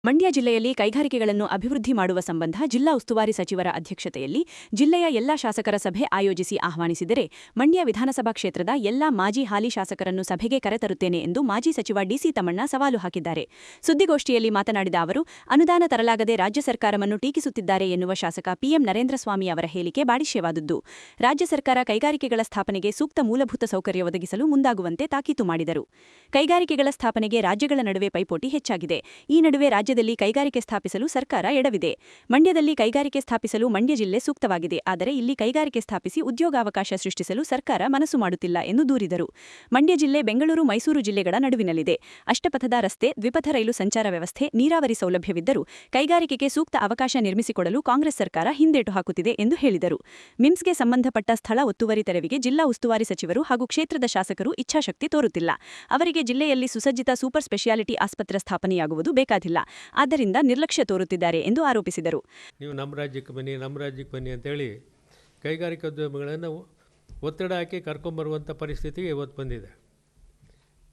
ಮಂಡ್ಯ ಜಿಲ್ಲೆಯಲ್ಲಿ ಕೈಗಾರಿಕೆಗಳನ್ನು ಅಭಿವೃದ್ಧಿ ಮಾಡುವ ಸಂಬಂಧ ಜಿಲ್ಲಾ ಉಸ್ತುವಾರಿ ಸಚಿವರ ಅಧ್ಯಕ್ಷತೆಯಲ್ಲಿ ಜಿಲ್ಲೆಯ ಎಲ್ಲಾ ಶಾಸಕರ ಸಭೆ ಆಯೋಜಿಸಿ ಆಹ್ವಾನಿಸಿದರೆ ಮಂಡ್ಯ ವಿಧಾನಸಭಾ ಕ್ಷೇತ್ರದ ಎಲ್ಲಾ ಮಾಜಿ ಹಾಲಿ ಶಾಸಕರನ್ನು ಸಭೆಗೆ ಕರೆತರುತ್ತೇನೆ ಎಂದು ಮಾಜಿ ಸಚಿವ ಡಿಸಿ ತಮ್ಮಣ್ಣ ಸವಾಲು ಹಾಕಿದ್ದಾರೆ. ಸುದ್ದಿಗೋಷ್ಠಿಯಲ್ಲಿ ಮಾತನಾಡಿದ ಅವರು, ಅನುದಾನ ತರಲಾಗದೆ ರಾಜ್ಯ ಸರ್ಕಾರವನ್ನು ಟೀಕಿಸುತ್ತಿದ್ದಾರೆ ಎನ್ನುವ ಶಾಸಕ ಪಿಎಂ ನರೇಂದ್ರಸ್ವಾಮಿ ಅವರ ಹೇಳಿಕೆ ಬಾಡಿಶ್ಯವಾದುದು. ರಾಜ್ಯ ಸರ್ಕಾರ ಕೈಗಾರಿಕೆಗಳ ಸ್ಥಾಪನೆಗೆ ಸೂಕ್ತ ಮೂಲಭೂತ ಸೌಕರ್ಯ ಒದಗಿಸಲು ಮುಂದಾಗುವಂತೆ ತಾಕೀತು ಮಾಡಿದರು. ಕೈಗಾರಿಕೆಗಳ ಸ್ಥಾಪನೆಗೆ ರಾಜ್ಯಗಳ ನಡುವೆ ಪೈಪೋಟಿ ಹೆಚ್ಚಾಗಿದೆ. ಈ ನಡುವೆ ರಾಜ್ಯದಲ್ಲಿ ಕೈಗಾರಿಕೆ ಸ್ಥಾಪಿಸಲು ಸರ್ಕಾರ ಎಡವಿದೆ. ಮಂಡ್ಯದಲ್ಲಿ ಕೈಗಾರಿಕೆ ಸ್ಥಾಪಿಸಲು ಮಂಡ್ಯ ಜಿಲ್ಲೆ ಸೂಕ್ತವಾಗಿದೆ. ಆದರೆ ಇಲ್ಲಿ ಕೈಗಾರಿಕೆ ಸ್ಥಾಪಿಸಿ ಉದ್ಯೋಗಾವಕಾಶ ಸೃಷ್ಟಿಸಲು ಸರ್ಕಾರ ಮನಸ್ಸು ಮಾಡುತ್ತಿಲ್ಲ ಎಂದು ದೂರಿದರು. ಮಂಡ್ಯ ಜಿಲ್ಲೆ ಬೆಂಗಳೂರು ಮೈಸೂರು ಜಿಲ್ಲೆಗಳ ನಡುವಿನಲ್ಲಿದೆ. ಅಷ್ಟಪಥದ ರಸ್ತೆ, ದ್ವಿಪಥ ರೈಲು ಸಂಚಾರ ವ್ಯವಸ್ಥೆ, ನೀರಾವರಿ ಸೌಲಭ್ಯವಿದ್ದರೂ ಕೈಗಾರಿಕೆಗೆ ಸೂಕ್ತ ಅವಕಾಶ ನಿರ್ಮಿಸಿಕೊಡಲು ಕಾಂಗ್ರೆಸ್ ಸರ್ಕಾರ ಹಿಂದೇಟು ಹಾಕುತ್ತಿದೆ ಎಂದು ಹೇಳಿದರು. ಮಿಮ್ಸ್ಗೆ ಸಂಬಂಧಪಟ್ಟ ಸ್ಥಳ ಒತ್ತುವರಿ ತೆರವಿಗೆ ಜಿಲ್ಲಾ ಉಸ್ತುವಾರಿ ಸಚಿವರು ಹಾಗೂ ಕ್ಷೇತ್ರದ ಶಾಸಕರು ಇಚ್ಛಾಶಕ್ತಿ ತೋರುತ್ತಿಲ್ಲ. ಅವರಿಗೆ ಜಿಲ್ಲೆಯಲ್ಲಿ ಸುಸಜ್ಜಿತ ಸೂಪರ್ ಸ್ಪೆಷಾಲಿಟಿ ಆಸ್ಪತ್ರೆ ಸ್ಥಾಪನೆಯಾಗುವುದು ಬೇಕಾಗಿಲ್ಲ. ಆದ್ದರಿಂದ ನಿರ್ಲಕ್ಷ್ಯ ತೋರುತ್ತಿದ್ದಾರೆ ಎಂದು ಆರೋಪಿಸಿದರು. ನೀವು ನಮ್ಮ ರಾಜ್ಯಕ್ಕೆ ಬನ್ನಿ ಅಂತೇಳಿ ಕೈಗಾರಿಕೋದ್ಯಮಿಗಳನ್ನು ಒತ್ತಡ ಹಾಕಿ ಕರ್ಕೊಂಬರುವಂಥ ಪರಿಸ್ಥಿತಿಗೆ ಇವತ್ತು ಬಂದಿದೆ.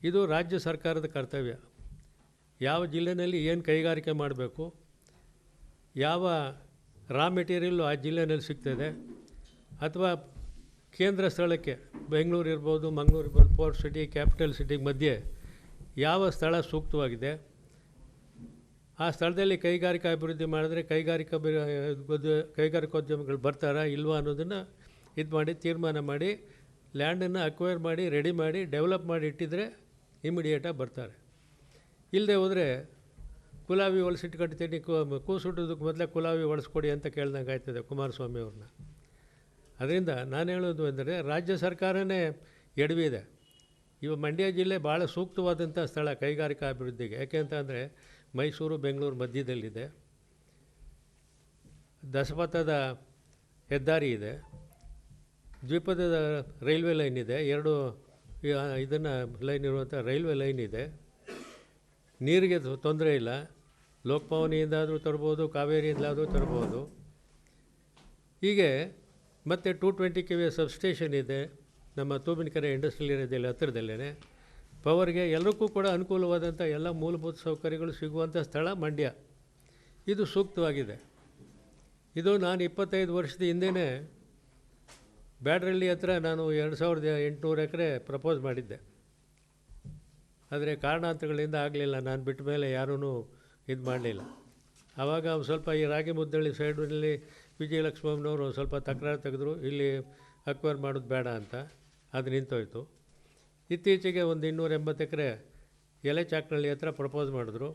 ಇದು ರಾಜ್ಯ ಸರ್ಕಾರದ ಕರ್ತವ್ಯ. ಯಾವ ಜಿಲ್ಲೆಯಲ್ಲಿ ಏನು ಕೈಗಾರಿಕೆ ಮಾಡಬೇಕು, ಯಾವ ರಾ ಮೆಟೀರಿಯಲ್ಲು ಆ ಜಿಲ್ಲೆಯಲ್ಲಿ ಸಿಗ್ತದೆ, ಅಥವಾ ಕೇಂದ್ರ ಸ್ಥಳಕ್ಕೆ ಬೆಂಗಳೂರು ಇರ್ಬೋದು, ಮಂಗಳೂರು ಇರ್ಬೋದು, ಪೋರ್ಟ್ ಸಿಟಿ, ಕ್ಯಾಪಿಟಲ್ ಸಿಟಿ ಮಧ್ಯೆ ಯಾವ ಸ್ಥಳ ಸೂಕ್ತವಾಗಿದೆ, ಆ ಸ್ಥಳದಲ್ಲಿ ಕೈಗಾರಿಕಾ ಅಭಿವೃದ್ಧಿ ಮಾಡಿದ್ರೆ ಕೈಗಾರಿಕೋದ್ಯಮಿಗಳು ಬರ್ತಾರಾ ಇಲ್ವಾ ಅನ್ನೋದನ್ನು ಇದು ಮಾಡಿ ತೀರ್ಮಾನ ಮಾಡಿ ಲ್ಯಾಂಡನ್ನು ಅಕ್ವೈರ್ ಮಾಡಿ ರೆಡಿ ಮಾಡಿ ಡೆವಲಪ್ ಮಾಡಿ ಇಟ್ಟಿದ್ರೆ ಇಮಿಡಿಯೇಟಾಗಿ ಬರ್ತಾರೆ. ಇಲ್ಲದೆ ಹೋದರೆ ಕುಲಾವಿ ಹೊಲಿಸಿಟ್ಕೊಳ್ತೀನಿ, ಕೂಸುಟ್ಟೋದಕ್ಕೆ ಮೊದಲೇ ಕುಲಾವಿ ಹೊಲಿಸ್ಕೊಡಿ ಅಂತ ಕೇಳ್ದಂಗೆ ಆಯ್ತದೆ ಕುಮಾರಸ್ವಾಮಿ ಅವ್ರನ್ನ. ಅದರಿಂದ ನಾನು ಹೇಳೋದು ಅಂದರೆ ರಾಜ್ಯ ಸರ್ಕಾರನೇ ಎಡವಿದೆ. ಇವು ಮಂಡ್ಯ ಜಿಲ್ಲೆ ಭಾಳ ಸೂಕ್ತವಾದಂಥ ಸ್ಥಳ ಕೈಗಾರಿಕಾ ಅಭಿವೃದ್ಧಿಗೆ. ಯಾಕೆ ಅಂತಂದರೆ ಮೈಸೂರು ಬೆಂಗಳೂರು ಮಧ್ಯದಲ್ಲಿದೆ, ದಸಪಥದ ಹೆದ್ದಾರಿ ಇದೆ, ದ್ವಿಪಥದ ರೈಲ್ವೆ ಲೈನ್ ಇದೆ, ಎರಡು ಇದನ್ನು ಲೈನ್ ಇರುವಂಥ ರೈಲ್ವೆ ಲೈನ್ ಇದೆ, ನೀರಿಗೆ ತೊಂದರೆ ಇಲ್ಲ, ಲೋಕಭವನಿಯಿಂದಾದರೂ ತರ್ಬೋದು, ಕಾವೇರಿಯಿಂದಾದರೂ ತರ್ಬೋದು. ಹೀಗೆ ಮತ್ತು 220 kV ಸಬ್ಸ್ಟೇಷನ್ ಇದೆ ನಮ್ಮ ತೂಬಿನಕೆರೆ ಇಂಡಸ್ಟ್ರಿಯಲ್ ಏರಿಯಾದಲ್ಲಿ ಹತ್ತಿರದಲ್ಲೇ. ಪವರ್ಗೆ ಎಲ್ಲರಿಗೂ ಕೂಡ ಅನುಕೂಲವಾದಂಥ ಎಲ್ಲ ಮೂಲಭೂತ ಸೌಕರ್ಯಗಳು ಸಿಗುವಂಥ ಸ್ಥಳ ಮಂಡ್ಯ. ಇದು ಸೂಕ್ತವಾಗಿದೆ. ಇದು ನಾನು 25 ವರ್ಷದ ಹಿಂದೆಯೇ ಬ್ಯಾಡ್ರಳ್ಳಿ ಹತ್ರ ನಾನು 2800 ಎಕರೆ ಪ್ರಪೋಸ್ ಮಾಡಿದ್ದೆ. ಆದರೆ ಕಾರಣಾಂತರಗಳಿಂದ ಆಗಲಿಲ್ಲ. ನಾನು ಬಿಟ್ಟ ಮೇಲೆ ಯಾರೂ ಇದು ಮಾಡಲಿಲ್ಲ. ಆವಾಗ ಸ್ವಲ್ಪ ಈ ರಾಗಿ ಮುದ್ದಳ್ಳಿ ಸೈಡ್ನಲ್ಲಿ ವಿಜಯಲಕ್ಷ್ಮಮ್ಮನವರು ಸ್ವಲ್ಪ ತಕರಾರು ತೆಗೆದ್ರು, ಇಲ್ಲಿ ಅಕ್ವೈರ್ ಮಾಡೋದು ಬೇಡ ಅಂತ. ಅದು ನಿಂತೋಯ್ತು. ಇತ್ತೀಚೆಗೆ ಒಂದು 280 ಎಕರೆ ಎಲೆ ಚಾಕ್ನಳ್ಳಿ ಹತ್ರ ಪ್ರಪೋಸ್ ಮಾಡಿದ್ರು.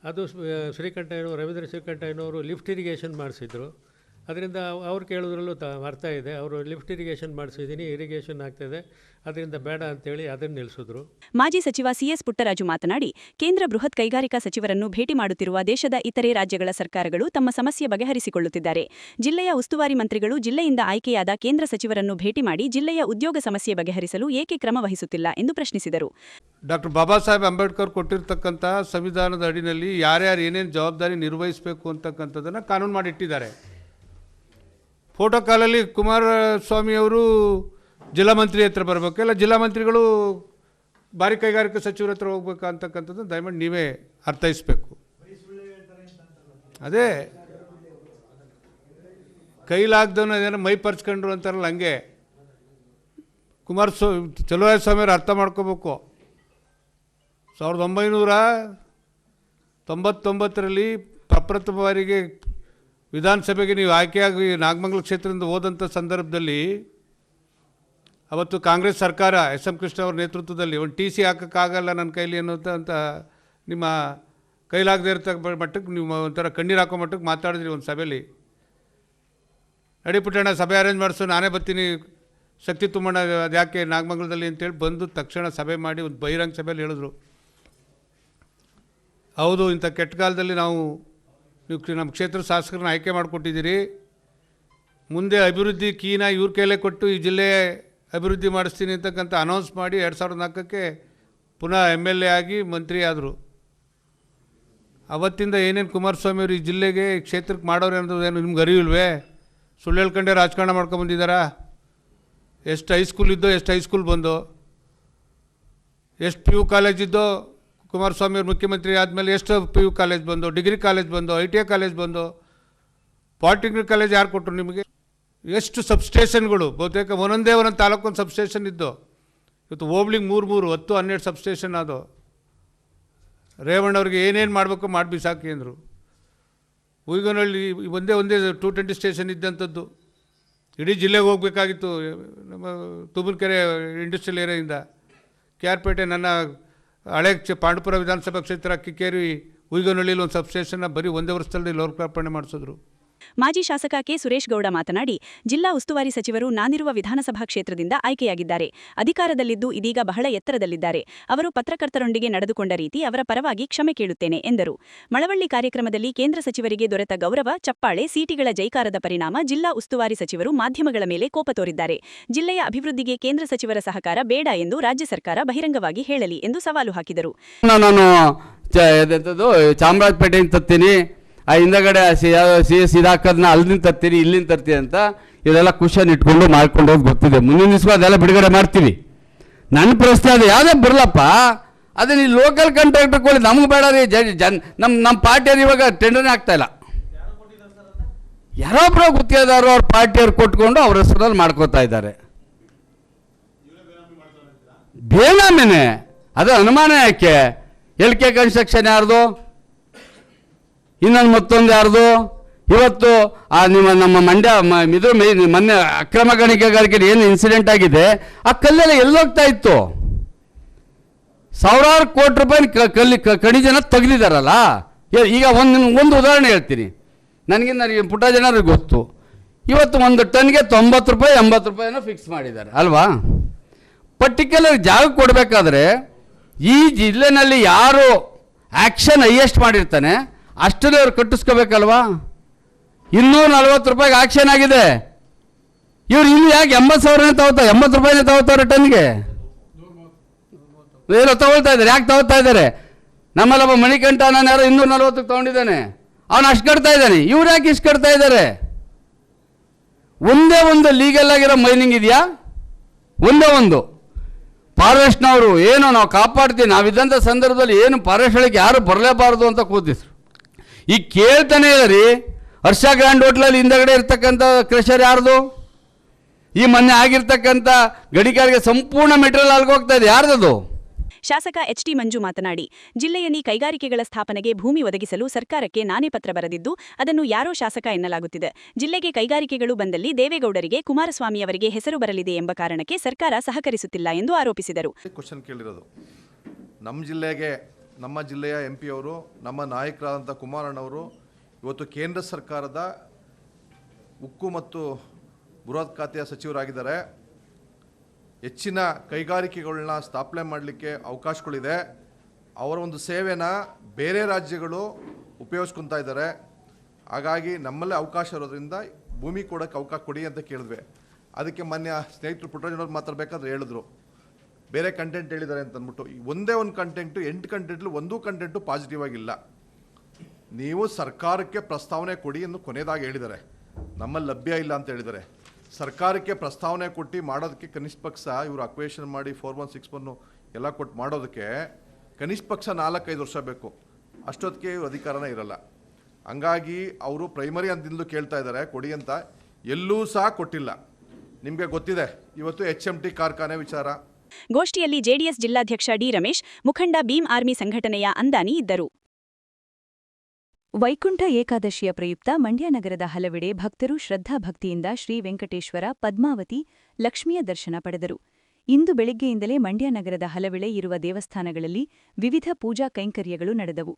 ಅದು ರವೀಂದ್ರ ಶ್ರೀಕಂಠಯ್ಯನವರು ಲಿಫ್ಟ್ ಇರಿಗೇಷನ್ ಮಾಡಿಸಿದ್ರು. ಅದರಿಂದ ಅವ್ರು ಕೇಳೋದ್ರಲ್ಲೂ ಅರ್ಥ ಇದೆ. ಅವರು ಲಿಫ್ಟ್ ಇರಿಗೇಷನ್ ಮಾಡಿಸಿದ್ದೀನಿ, ಇರಿಗೇಷನ್ ಆಗ್ತಾಯಿದೆ, ಅದರಿಂದ ಬೇಡ ಅಂತೇಳಿ ಅದನ್ನು ನಿಲ್ಲಿಸಿದ್ರು. ಮಾಜಿ ಸಚಿವ ಸಿಎಸ್ ಪುಟ್ಟರಾಜು ಮಾತನಾಡಿ, ಕೇಂದ್ರ ಬೃಹತ್ ಕೈಗಾರಿಕಾ ಸಚಿವರನ್ನು ಭೇಟಿ ಮಾಡುತ್ತಿರುವ ದೇಶದ ಇತರೆ ರಾಜ್ಯಗಳ ಸರ್ಕಾರಗಳು ತಮ್ಮ ಸಮಸ್ಯೆ ಬಗೆಹರಿಸಿಕೊಳ್ಳುತ್ತಿದ್ದಾರೆ. ಜಿಲ್ಲೆಯ ಉಸ್ತುವಾರಿ ಮಂತ್ರಿಗಳು ಜಿಲ್ಲೆಯಿಂದ ಆಯ್ಕೆಯಾದ ಕೇಂದ್ರ ಸಚಿವರನ್ನು ಭೇಟಿ ಮಾಡಿ ಜಿಲ್ಲೆಯ ಉದ್ಯೋಗ ಸಮಸ್ಯೆ ಬಗೆಹರಿಸಲು ಏಕೆ ಕ್ರಮ ವಹಿಸುತ್ತಿಲ್ಲ ಎಂದು ಪ್ರಶ್ನಿಸಿದರು. ಡಾಕ್ಟರ್ ಬಾಬಾ ಸಾಹೇಬ್ ಅಂಬೇಡ್ಕರ್ ಕೊಟ್ಟಿರ್ತಕ್ಕಂಥ ಸಂವಿಧಾನದ ಅಡಿನಲ್ಲಿ ಯಾರ್ಯಾರು ಏನೇನು ಜವಾಬ್ದಾರಿ ನಿರ್ವಹಿಸಬೇಕು ಅಂತಕ್ಕಂಥದ್ದನ್ನು ಕಾನೂನು ಮಾಡಿಟ್ಟಿದ್ದಾರೆ. ಫೋಟೋ ಕಾಲಲ್ಲಿ ಕುಮಾರಸ್ವಾಮಿಯವರು ಜಿಲ್ಲಾ ಮಂತ್ರಿ ಹತ್ರ ಬರಬೇಕು, ಇಲ್ಲ ಜಿಲ್ಲಾ ಮಂತ್ರಿಗಳು ಭಾರಿ ಕೈಗಾರಿಕಾ ಸಚಿವರ ಹತ್ರ ಹೋಗ್ಬೇಕು ಅಂತಕ್ಕಂಥದ್ದು ದಯಮಾಡಿ ನೀವೇ ಅರ್ಥೈಸಬೇಕು. ಅದೇ ಕೈಲಾಗ್ದವನ್ನ ಅದೇನೋ ಮೈ ಪರ್ಚ್ಕೊಂಡ್ರು ಅಂತಾರಲ್ಲ, ಹಂಗೆ ಚಲುವರಾಯಸ್ವಾಮಿಯವರು ಅರ್ಥ ಮಾಡ್ಕೋಬೇಕು. 1999ರಲ್ಲಿ ಪ್ರಪ್ರಥಮ ಬಾರಿಗೆ ವಿಧಾನಸಭೆಗೆ ನೀವು ಆಯ್ಕೆಯಾಗಿ ನಾಗಮಂಗಲ ಕ್ಷೇತ್ರದಿಂದ ಹೋದಂಥ ಸಂದರ್ಭದಲ್ಲಿ ಅವತ್ತು ಕಾಂಗ್ರೆಸ್ ಸರ್ಕಾರ ಎಸ್ ಎಂ ಕೃಷ್ಣ ಅವರ ನೇತೃತ್ವದಲ್ಲಿ ಒಂದು TC ಹಾಕೋಕ್ಕಾಗಲ್ಲ ನನ್ನ ಕೈಲಿ ಅನ್ನೋಂಥ ನಿಮ್ಮ ಕೈಲಾಗದೇ ಇರ್ತಕ್ಕ ಮಟ್ಟಕ್ಕೆ ನೀವು ಒಂಥರ ಕಣ್ಣೀರು ಹಾಕೋ ಮಟ್ಟಕ್ಕೆ ಮಾತಾಡಿದ್ರಿ ಒಂದು ಸಭೆಯಲ್ಲಿ. ನಡಿಪುಟ್ಟಣ್ಣ ಸಭೆ ಅರೇಂಜ್ ಮಾಡಿಸು, ನಾನೇ ಬರ್ತೀನಿ, ಶಕ್ತಿ ತುಂಬಣ್ಣ ಅದು ಯಾಕೆ ನಾಗಮಂಗಲದಲ್ಲಿ ಅಂತೇಳಿ ಬಂದು ತಕ್ಷಣ ಸಭೆ ಮಾಡಿ ಒಂದು ಬಹಿರಂಗ ಸಭೆಯಲ್ಲಿ ಹೇಳಿದ್ರು, ಹೌದು ಇಂಥ ಕೆಟ್ಟ ಕಾಲದಲ್ಲಿ ನೀವು ನಮ್ಮ ಕ್ಷೇತ್ರ ಶಾಸಕರನ್ನ ಆಯ್ಕೆ ಮಾಡಿಕೊಟ್ಟಿದ್ದೀರಿ, ಮುಂದೆ ಅಭಿವೃದ್ಧಿ ಕೀನ ಇವ್ರ ಕೈಲೇ ಕೊಟ್ಟು ಈ ಜಿಲ್ಲೆ ಅಭಿವೃದ್ಧಿ ಮಾಡಿಸ್ತೀನಿ ಅಂತಕ್ಕಂಥ ಅನೌನ್ಸ್ ಮಾಡಿ 2004ಕ್ಕೆ ಪುನಃ MLA ಆಗಿ ಮಂತ್ರಿ ಆದರು. ಅವತ್ತಿಂದ ಏನೇನು ಕುಮಾರಸ್ವಾಮಿಯವರು ಈ ಜಿಲ್ಲೆಗೆ ಕ್ಷೇತ್ರಕ್ಕೆ ಮಾಡೋರು ಅನ್ನೋದೇನು ನಿಮ್ಗೆ ಅರಿವಿಲ್ವೇ? ಸುಳ್ಳು ಹೇಳ್ಕೊಂಡೆ ರಾಜಕಾರಣ ಮಾಡ್ಕೊಂಬಂದಿದ್ದಾರಾ? ಎಷ್ಟು ಹೈಸ್ಕೂಲ್ ಇದ್ದೋ, ಎಷ್ಟು ಹೈಸ್ಕೂಲ್ ಬಂದೋ, ಎಷ್ಟು PU ಕಾಲೇಜ್ ಇದ್ದೋ ಕುಮಾರಸ್ವಾಮಿ ಅವರು ಮುಖ್ಯಮಂತ್ರಿ ಆದಮೇಲೆ ಎಷ್ಟು PU ಕಾಲೇಜ್ ಬಂದು, ಡಿಗ್ರಿ ಕಾಲೇಜ್ ಬಂದು, ITI ಕಾಲೇಜ್ ಬಂದು, ಪಾಲಿಟೆಕ್ನಿಕ್ ಕಾಲೇಜ್ ಯಾರು ಕೊಟ್ಟರು ನಿಮಗೆ? ಎಷ್ಟು ಸಬ್ಸ್ಟೇಷನ್ಗಳು, ಬಹುತೇಕ ಒಂದೊಂದೇ ಒಂದೊಂದು ತಾಲೂಕೊಂದು ಸಬ್ಸ್ಟೇಷನ್ ಇದ್ದು, ಇವತ್ತು ಹೋಬ್ಳಿಗೆ 3 10 12 ಸಬ್ಸ್ಟೇಷನ್ ಅದು. ರೇವಣ್ಣವ್ರಿಗೆ ಏನೇನು ಮಾಡಬೇಕು ಮಾಡಿ ಬಿಸಾಕಿ ಅಂದರು. ಉಯ್ಗನಹಳ್ಳಿ ಒಂದೇ 220 ಸ್ಟೇಷನ್ ಇದ್ದಂಥದ್ದು, ಇಡೀ ಜಿಲ್ಲೆಗೆ ಹೋಗಬೇಕಾಗಿತ್ತು. ನಮ್ಮ ತುಮಕೂರು ಇಂಡಸ್ಟ್ರಿಯಲ್ ಏರಿಯಾದಿಂದ KR ಪೇಟೆ, ನನ್ನ ಹಳೆ ಪಾಂಡುಪುರ ವಿಧಾನಸಭಾ ಕ್ಷೇತ್ರ ಕಿಕ್ಕೇರಿ ಉಯ್ಗನಹಳ್ಳಿಲಿ ಒಂದು ಸಬ್ಸ್ಟೇಷನ್ನ ಬರೀ ಒಂದೇ ವರ್ಷದಲ್ಲಿ ಲೋಕಾರ್ಪಣೆ ಮಾಡಿಸಿದ್ರು. ಮಾಜಿ ಶಾಸಕ ಕೆ ಸುರೇಶ್ ಗೌಡ ಮಾತನಾಡಿ, ಜಿಲ್ಲಾ ಉಸ್ತುವಾರಿ ಸಚಿವರು ನಾನಿರುವ ವಿಧಾನಸಭಾ ಕ್ಷೇತ್ರದಿಂದ ಆಯ್ಕೆಯಾಗಿದ್ದಾರೆ. ಅಧಿಕಾರದಲ್ಲಿದ್ದು ಇದೀಗ ಬಹಳ ಎತ್ತರದಲ್ಲಿದ್ದಾರೆ. ಅವರು ಪತ್ರಕರ್ತರೊಂದಿಗೆ ನಡೆದುಕೊಂಡ ರೀತಿ ಅವರ ಪರವಾಗಿ ಕ್ಷಮೆ ಕೇಳುತ್ತೇನೆ ಎಂದರು. ಮಳವಳ್ಳಿ ಕಾರ್ಯಕ್ರಮದಲ್ಲಿ ಕೇಂದ್ರ ಸಚಿವರಿಗೆ ದೊರೆತ ಗೌರವ, ಚಪ್ಪಾಳೆ, ಸೀಟಿಗಳ ಜೈಕಾರದ ಪರಿಣಾಮ ಜಿಲ್ಲಾ ಉಸ್ತುವಾರಿ ಸಚಿವರು ಮಾಧ್ಯಮಗಳ ಮೇಲೆ ಕೋಪ ತೋರಿದ್ದಾರೆ. ಜಿಲ್ಲೆಯ ಅಭಿವೃದ್ಧಿಗೆ ಕೇಂದ್ರ ಸಚಿವರ ಸಹಕಾರ ಬೇಡ ಎಂದು ರಾಜ್ಯ ಸರ್ಕಾರ ಬಹಿರಂಗವಾಗಿ ಹೇಳಲಿ ಎಂದು ಸವಾಲು ಹಾಕಿದರು. ನಾನು ಚಾಮರಾಜಪೇಟೆಯಿಂದ ತರ್ತೀನಿ, ಆ ಹಿಂದಗಡೆ ಸಿದಾಕದನ್ನ ಅಲ್ಲಿಂದ ತರ್ತೀರಿ, ಇಲ್ಲಿಂದ ತರ್ತೀರಿ ಅಂತ ಇದೆಲ್ಲ ಕ್ವಶನ್ ಇಟ್ಕೊಂಡು ಮಾಡ್ಕೊಂಡು ಹೋಗಿ ಗೊತ್ತಿದೆ. ಮುಂದಿನ ದಿವಸ ಅದೆಲ್ಲ ಬಿಡುಗಡೆ ಮಾಡ್ತೀವಿ. ನನ್ನ ಪ್ರಶ್ನೆ ಅದು ಯಾವುದೇ ಬರಲಪ್ಪ, ಅದೇ ನೀವು ಲೋಕಲ್ ಕಾಂಟ್ರಾಕ್ಟರ್ಗಳು ನಮ್ಗೆ ಬೇಡ ರೀ. ನಮ್ಮ ಪಾರ್ಟಿಯವ್ರು ಇವಾಗ ಟೆಂಡರ್ನೇ ಆಗ್ತಾ ಇಲ್ಲ. ಯಾರೊಬ್ಬರು ಗುತ್ತಿಗೆದಾರರು ಅವ್ರ ಪಾರ್ಟಿಯವ್ರು ಕೊಟ್ಕೊಂಡು ಅವ್ರ ಹೆಸರಲ್ಲಿ ಮಾಡ್ಕೋತಾ ಇದ್ದಾರೆ. ಬೇನಾಮಿನೇ ಅದು ಅನುಮಾನ ಯಾಕೆ? LK ಕನ್ಸ್ಟ್ರಕ್ಷನ್ ಯಾರ್ದು, ಇನ್ನೊಂದು ಮತ್ತೊಂದು ಯಾರ್ದು? ಇವತ್ತು ನಮ್ಮ ಮಂಡ್ಯ ಇದು ಮೊನ್ನೆ ಅಕ್ರಮ ಗಣಿಗಾರಿಕೆ ಏನು ಇನ್ಸಿಡೆಂಟ್ ಆಗಿದೆ, ಆ ಕಲ್ಲೆಲ್ಲ ಎಲ್ಲೋಗ್ತಾ ಇತ್ತು? ಸಾವಿರಾರು ಕೋಟಿ ರೂಪಾಯಿ ಖನಿಜನ ತೆಗೆದಿದ್ದಾರಲ್ಲ. ಈಗ ಒಂದು ಉದಾಹರಣೆ ಹೇಳ್ತೀನಿ, ನನಗೆ ಪುಟ್ಟ ಜನರಿಗೆ ಗೊತ್ತು. ಇವತ್ತು ಒಂದು ಟನ್ಗೆ 90 ರೂಪಾಯಿ 80 ರೂಪಾಯಿನೋ ಫಿಕ್ಸ್ ಮಾಡಿದ್ದಾರೆ ಅಲ್ವಾ? ಪರ್ಟಿಕ್ಯುಲರ್ ಜಾಗ ಕೊಡಬೇಕಾದ್ರೆ ಈ ಜಿಲ್ಲೆನಲ್ಲಿ ಯಾರು ಆ್ಯಕ್ಷನ್ ಹೈಯೆಸ್ಟ್ ಮಾಡಿರ್ತಾನೆ ಅಷ್ಟೇ ಅವ್ರು ಕಟ್ಟಿಸ್ಕೋಬೇಕಲ್ವಾ? 240 ರೂಪಾಯಿಗೆ ಆಕ್ಷನ್ ಆಗಿದೆ. ಇವ್ರು ಇಲ್ಲಿ ಯಾಕೆ 80,000ನೇ ತಗೋತಾರೆ, 80 ರೂಪಾಯಿನೇ ತಗೋತಾರೆ ಟನ್ಗೆ? ಏನೋ ತಗೊಳ್ತಾ ಇದ್ದಾರೆ. ಯಾಕೆ ತಗೋತಾ ಇದ್ದಾರೆ? ನಮ್ಮಲ್ಲೊಬ್ಬ ಮಣಿಕಂಠ ನಾನು ಯಾರೋ 240ಕ್ಕೆ ತಗೊಂಡಿದ್ದಾನೆ, ಅವನು ಅಷ್ಟು ಕಟ್ತಾ ಇದ್ದಾನೆ. ಇವ್ರು ಯಾಕೆ ಇಷ್ಟು ಕಟ್ತಾ ಇದ್ದಾರೆ? ಒಂದೇ ಒಂದು ಲೀಗಲ್ ಆಗಿರೋ ಮೈನಿಂಗ್ ಇದೆಯಾ? ಒಂದೇ ಒಂದು. ಫಾರೆಸ್ಟ್ನವರು ಏನೋ ನಾವು ಕಾಪಾಡ್ತೀವಿ, ನಾವಿದ್ದಂಥ ಸಂದರ್ಭದಲ್ಲಿ ಏನು ಫಾರೆಸ್ಟ್ ಒಳಗೆ ಯಾರು ಬರಲೇಬಾರ್ದು ಅಂತ ಕೂತಿದ್ರು. ಈಗ ಕೇಳ್ತಾನೆ ಇದ್ದೀರಿ, ಹರ್ಷ ಗ್ರ್ಯಾಂಡ್ ಹೋಟ್ಲಲ್ಲಿ ಹಿಂದಗಡೆ ಇರ್ತಕ್ಕಂಥ ಕ್ರಷರ್ ಯಾರ್ದು? ಈ ಮೊನ್ನೆ ಆಗಿರ್ತಕ್ಕಂಥ ಗಣಿಗಾರಿಕೆ ಸಂಪೂರ್ಣ ಮೆಟೀರಿಯಲ್ ಅಲ್ಗೋಗ್ತಾ ಇದೆ, ಯಾರ್ದದು? ಶಾಸಕ HT ಮಂಜು ಮಾತನಾಡಿ, ಜಿಲ್ಲೆಯಲ್ಲಿ ಕೈಗಾರಿಕೆಗಳ ಸ್ಥಾಪನೆಗೆ ಭೂಮಿ ಒದಗಿಸಲು ಸರ್ಕಾರಕ್ಕೆ ನಾನೇ ಪತ್ರ ಬರೆದಿದ್ದು ಅದನ್ನು ಯಾರೋ ಶಾಸಕ ಎನ್ನಲಾಗುತ್ತಿದೆ. ಜಿಲ್ಲೆಗೆ ಕೈಗಾರಿಕೆಗಳು ಬಂದಲ್ಲಿ ದೇವೇಗೌಡರಿಗೆ, ಕುಮಾರಸ್ವಾಮಿಯವರಿಗೆ ಹೆಸರು ಬರಲಿದೆ ಎಂಬ ಕಾರಣಕ್ಕೆ ಸರ್ಕಾರ ಸಹಕರಿಸುತ್ತಿಲ್ಲ ಎಂದು ಆರೋಪಿಸಿದರು. ಕ್ವಶನ್ ಕೇಳಿರೋದು ನಮ್ಮ ಜಿಲ್ಲೆಗೆ, ನಮ್ಮ ಜಿಲ್ಲೆಯ MP ಅವರು, ನಮ್ಮ ನಾಯಕರಾದಂಥ ಕುಮಾರಣ್ಣವರು ಇವತ್ತು ಕೇಂದ್ರ ಸರ್ಕಾರದ ಉಕ್ಕು ಮತ್ತು ಬೃಹತ್ ಖಾತೆಯ ಸಚಿವರಾಗಿದ್ದಾರೆ. ಹೆಚ್ಚಿನ ಕೈಗಾರಿಕೆಗಳನ್ನ ಸ್ಥಾಪನೆ ಮಾಡಲಿಕ್ಕೆ ಅವಕಾಶಗಳಿದೆ. ಅವರ ಒಂದು ಸೇವೆನ ಬೇರೆ ರಾಜ್ಯಗಳು ಉಪಯೋಗಿಸ್ಕೊತಾ ಇದ್ದಾರೆ. ಹಾಗಾಗಿ ನಮ್ಮಲ್ಲೇ ಅವಕಾಶ ಇರೋದ್ರಿಂದ ಭೂಮಿ ಕೊಡೋಕ್ಕೆ ಅವಕಾಶ ಕೊಡಿ ಅಂತ ಕೇಳಿದ್ವಿ. ಅದಕ್ಕೆ ಮಾನ್ಯ ಸ್ನೇಹಿತರು ಪುಟ್ಟರಾಜನವ್ರು ಮಾತಾಡಬೇಕಾದ್ರೆ ಹೇಳಿದ್ರು, ಬೇರೆ ಕಂಟೆಂಟ್ ಹೇಳಿದ್ದಾರೆ ಅಂತ ಅಂದ್ಬಿಟ್ಟು. ಒಂದೇ ಒಂದು ಕಂಟೆಂಟು, 8 ಕಂಟೆಂಟ್ಲು ಒಂದೂ ಕಂಟೆಂಟು ಪಾಸಿಟಿವ್ ಆಗಿಲ್ಲ. ನೀವು ಸರ್ಕಾರಕ್ಕೆ ಪ್ರಸ್ತಾವನೆ ಕೊಡಿ ಎಂದು ಕೊನೆಯದಾಗಿ ಹೇಳಿದ್ದಾರೆ, ನಮ್ಮಲ್ಲಿ ಲಭ್ಯ ಇಲ್ಲ ಅಂತ ಹೇಳಿದ್ದಾರೆ. ಸರ್ಕಾರಕ್ಕೆ ಪ್ರಸ್ತಾವನೆ ಕೊಟ್ಟು ಮಾಡೋದಕ್ಕೆ ಕನಿಷ್ಠ ಪಕ್ಷ ಇವರು ಅಕ್ವೇಷನ್ ಮಾಡಿ 4161 ಎಲ್ಲ ಕೊಟ್ಟು ಮಾಡೋದಕ್ಕೆ ಕನಿಷ್ಠ ಪಕ್ಷ 4-5 ವರ್ಷ ಬೇಕು. ಅಷ್ಟೊತ್ತಿಗೆ ಇವರು ಅಧಿಕಾರನೇ ಇರಲ್ಲ. ಹಂಗಾಗಿ ಅವರು ಪ್ರೈಮರಿ ಅಂತಿಂದಲೂ ಕೇಳ್ತಾ ಇದ್ದಾರೆ ಕೊಡಿ ಅಂತ, ಎಲ್ಲೂ ಸಹ ಕೊಟ್ಟಿಲ್ಲ. ನಿಮಗೆ ಗೊತ್ತಿದೆ ಇವತ್ತು HMT ಕಾರ್ಖಾನೆ ವಿಚಾರ. ಗೋಷ್ಠಿಯಲ್ಲಿ ಜೆಡಿಎಸ್ ಜಿಲ್ಲಾಧ್ಯಕ್ಷ ಡಿ ರಮೇಶ್, ಮುಖಂಡ ಭೀಮ್ ಆರ್ಮಿ ಸಂಘಟನೆಯ ಅಂದಾನಿ ಇದ್ದರು. ವೈಕುಂಠ ಏಕಾದಶಿಯ ಪ್ರಯುಕ್ತ ಮಂಡ್ಯ ನಗರದ ಹಲವೆಡೆ ಭಕ್ತರು ಶ್ರದ್ಧಾಭಕ್ತಿಯಿಂದ ಶ್ರೀ ವೆಂಕಟೇಶ್ವರ, ಪದ್ಮಾವತಿ, ಲಕ್ಷ್ಮಿಯ ದರ್ಶನ ಪಡೆದರು. ಇಂದು ಬೆಳಿಗ್ಗೆಯಿಂದಲೇ ಮಂಡ್ಯ ನಗರದ ಹಲವೆಡೆ ಇರುವ ದೇವಸ್ಥಾನಗಳಲ್ಲಿ ವಿವಿಧ ಪೂಜಾ ಕೈಂಕರ್ಯಗಳು ನಡೆದವು.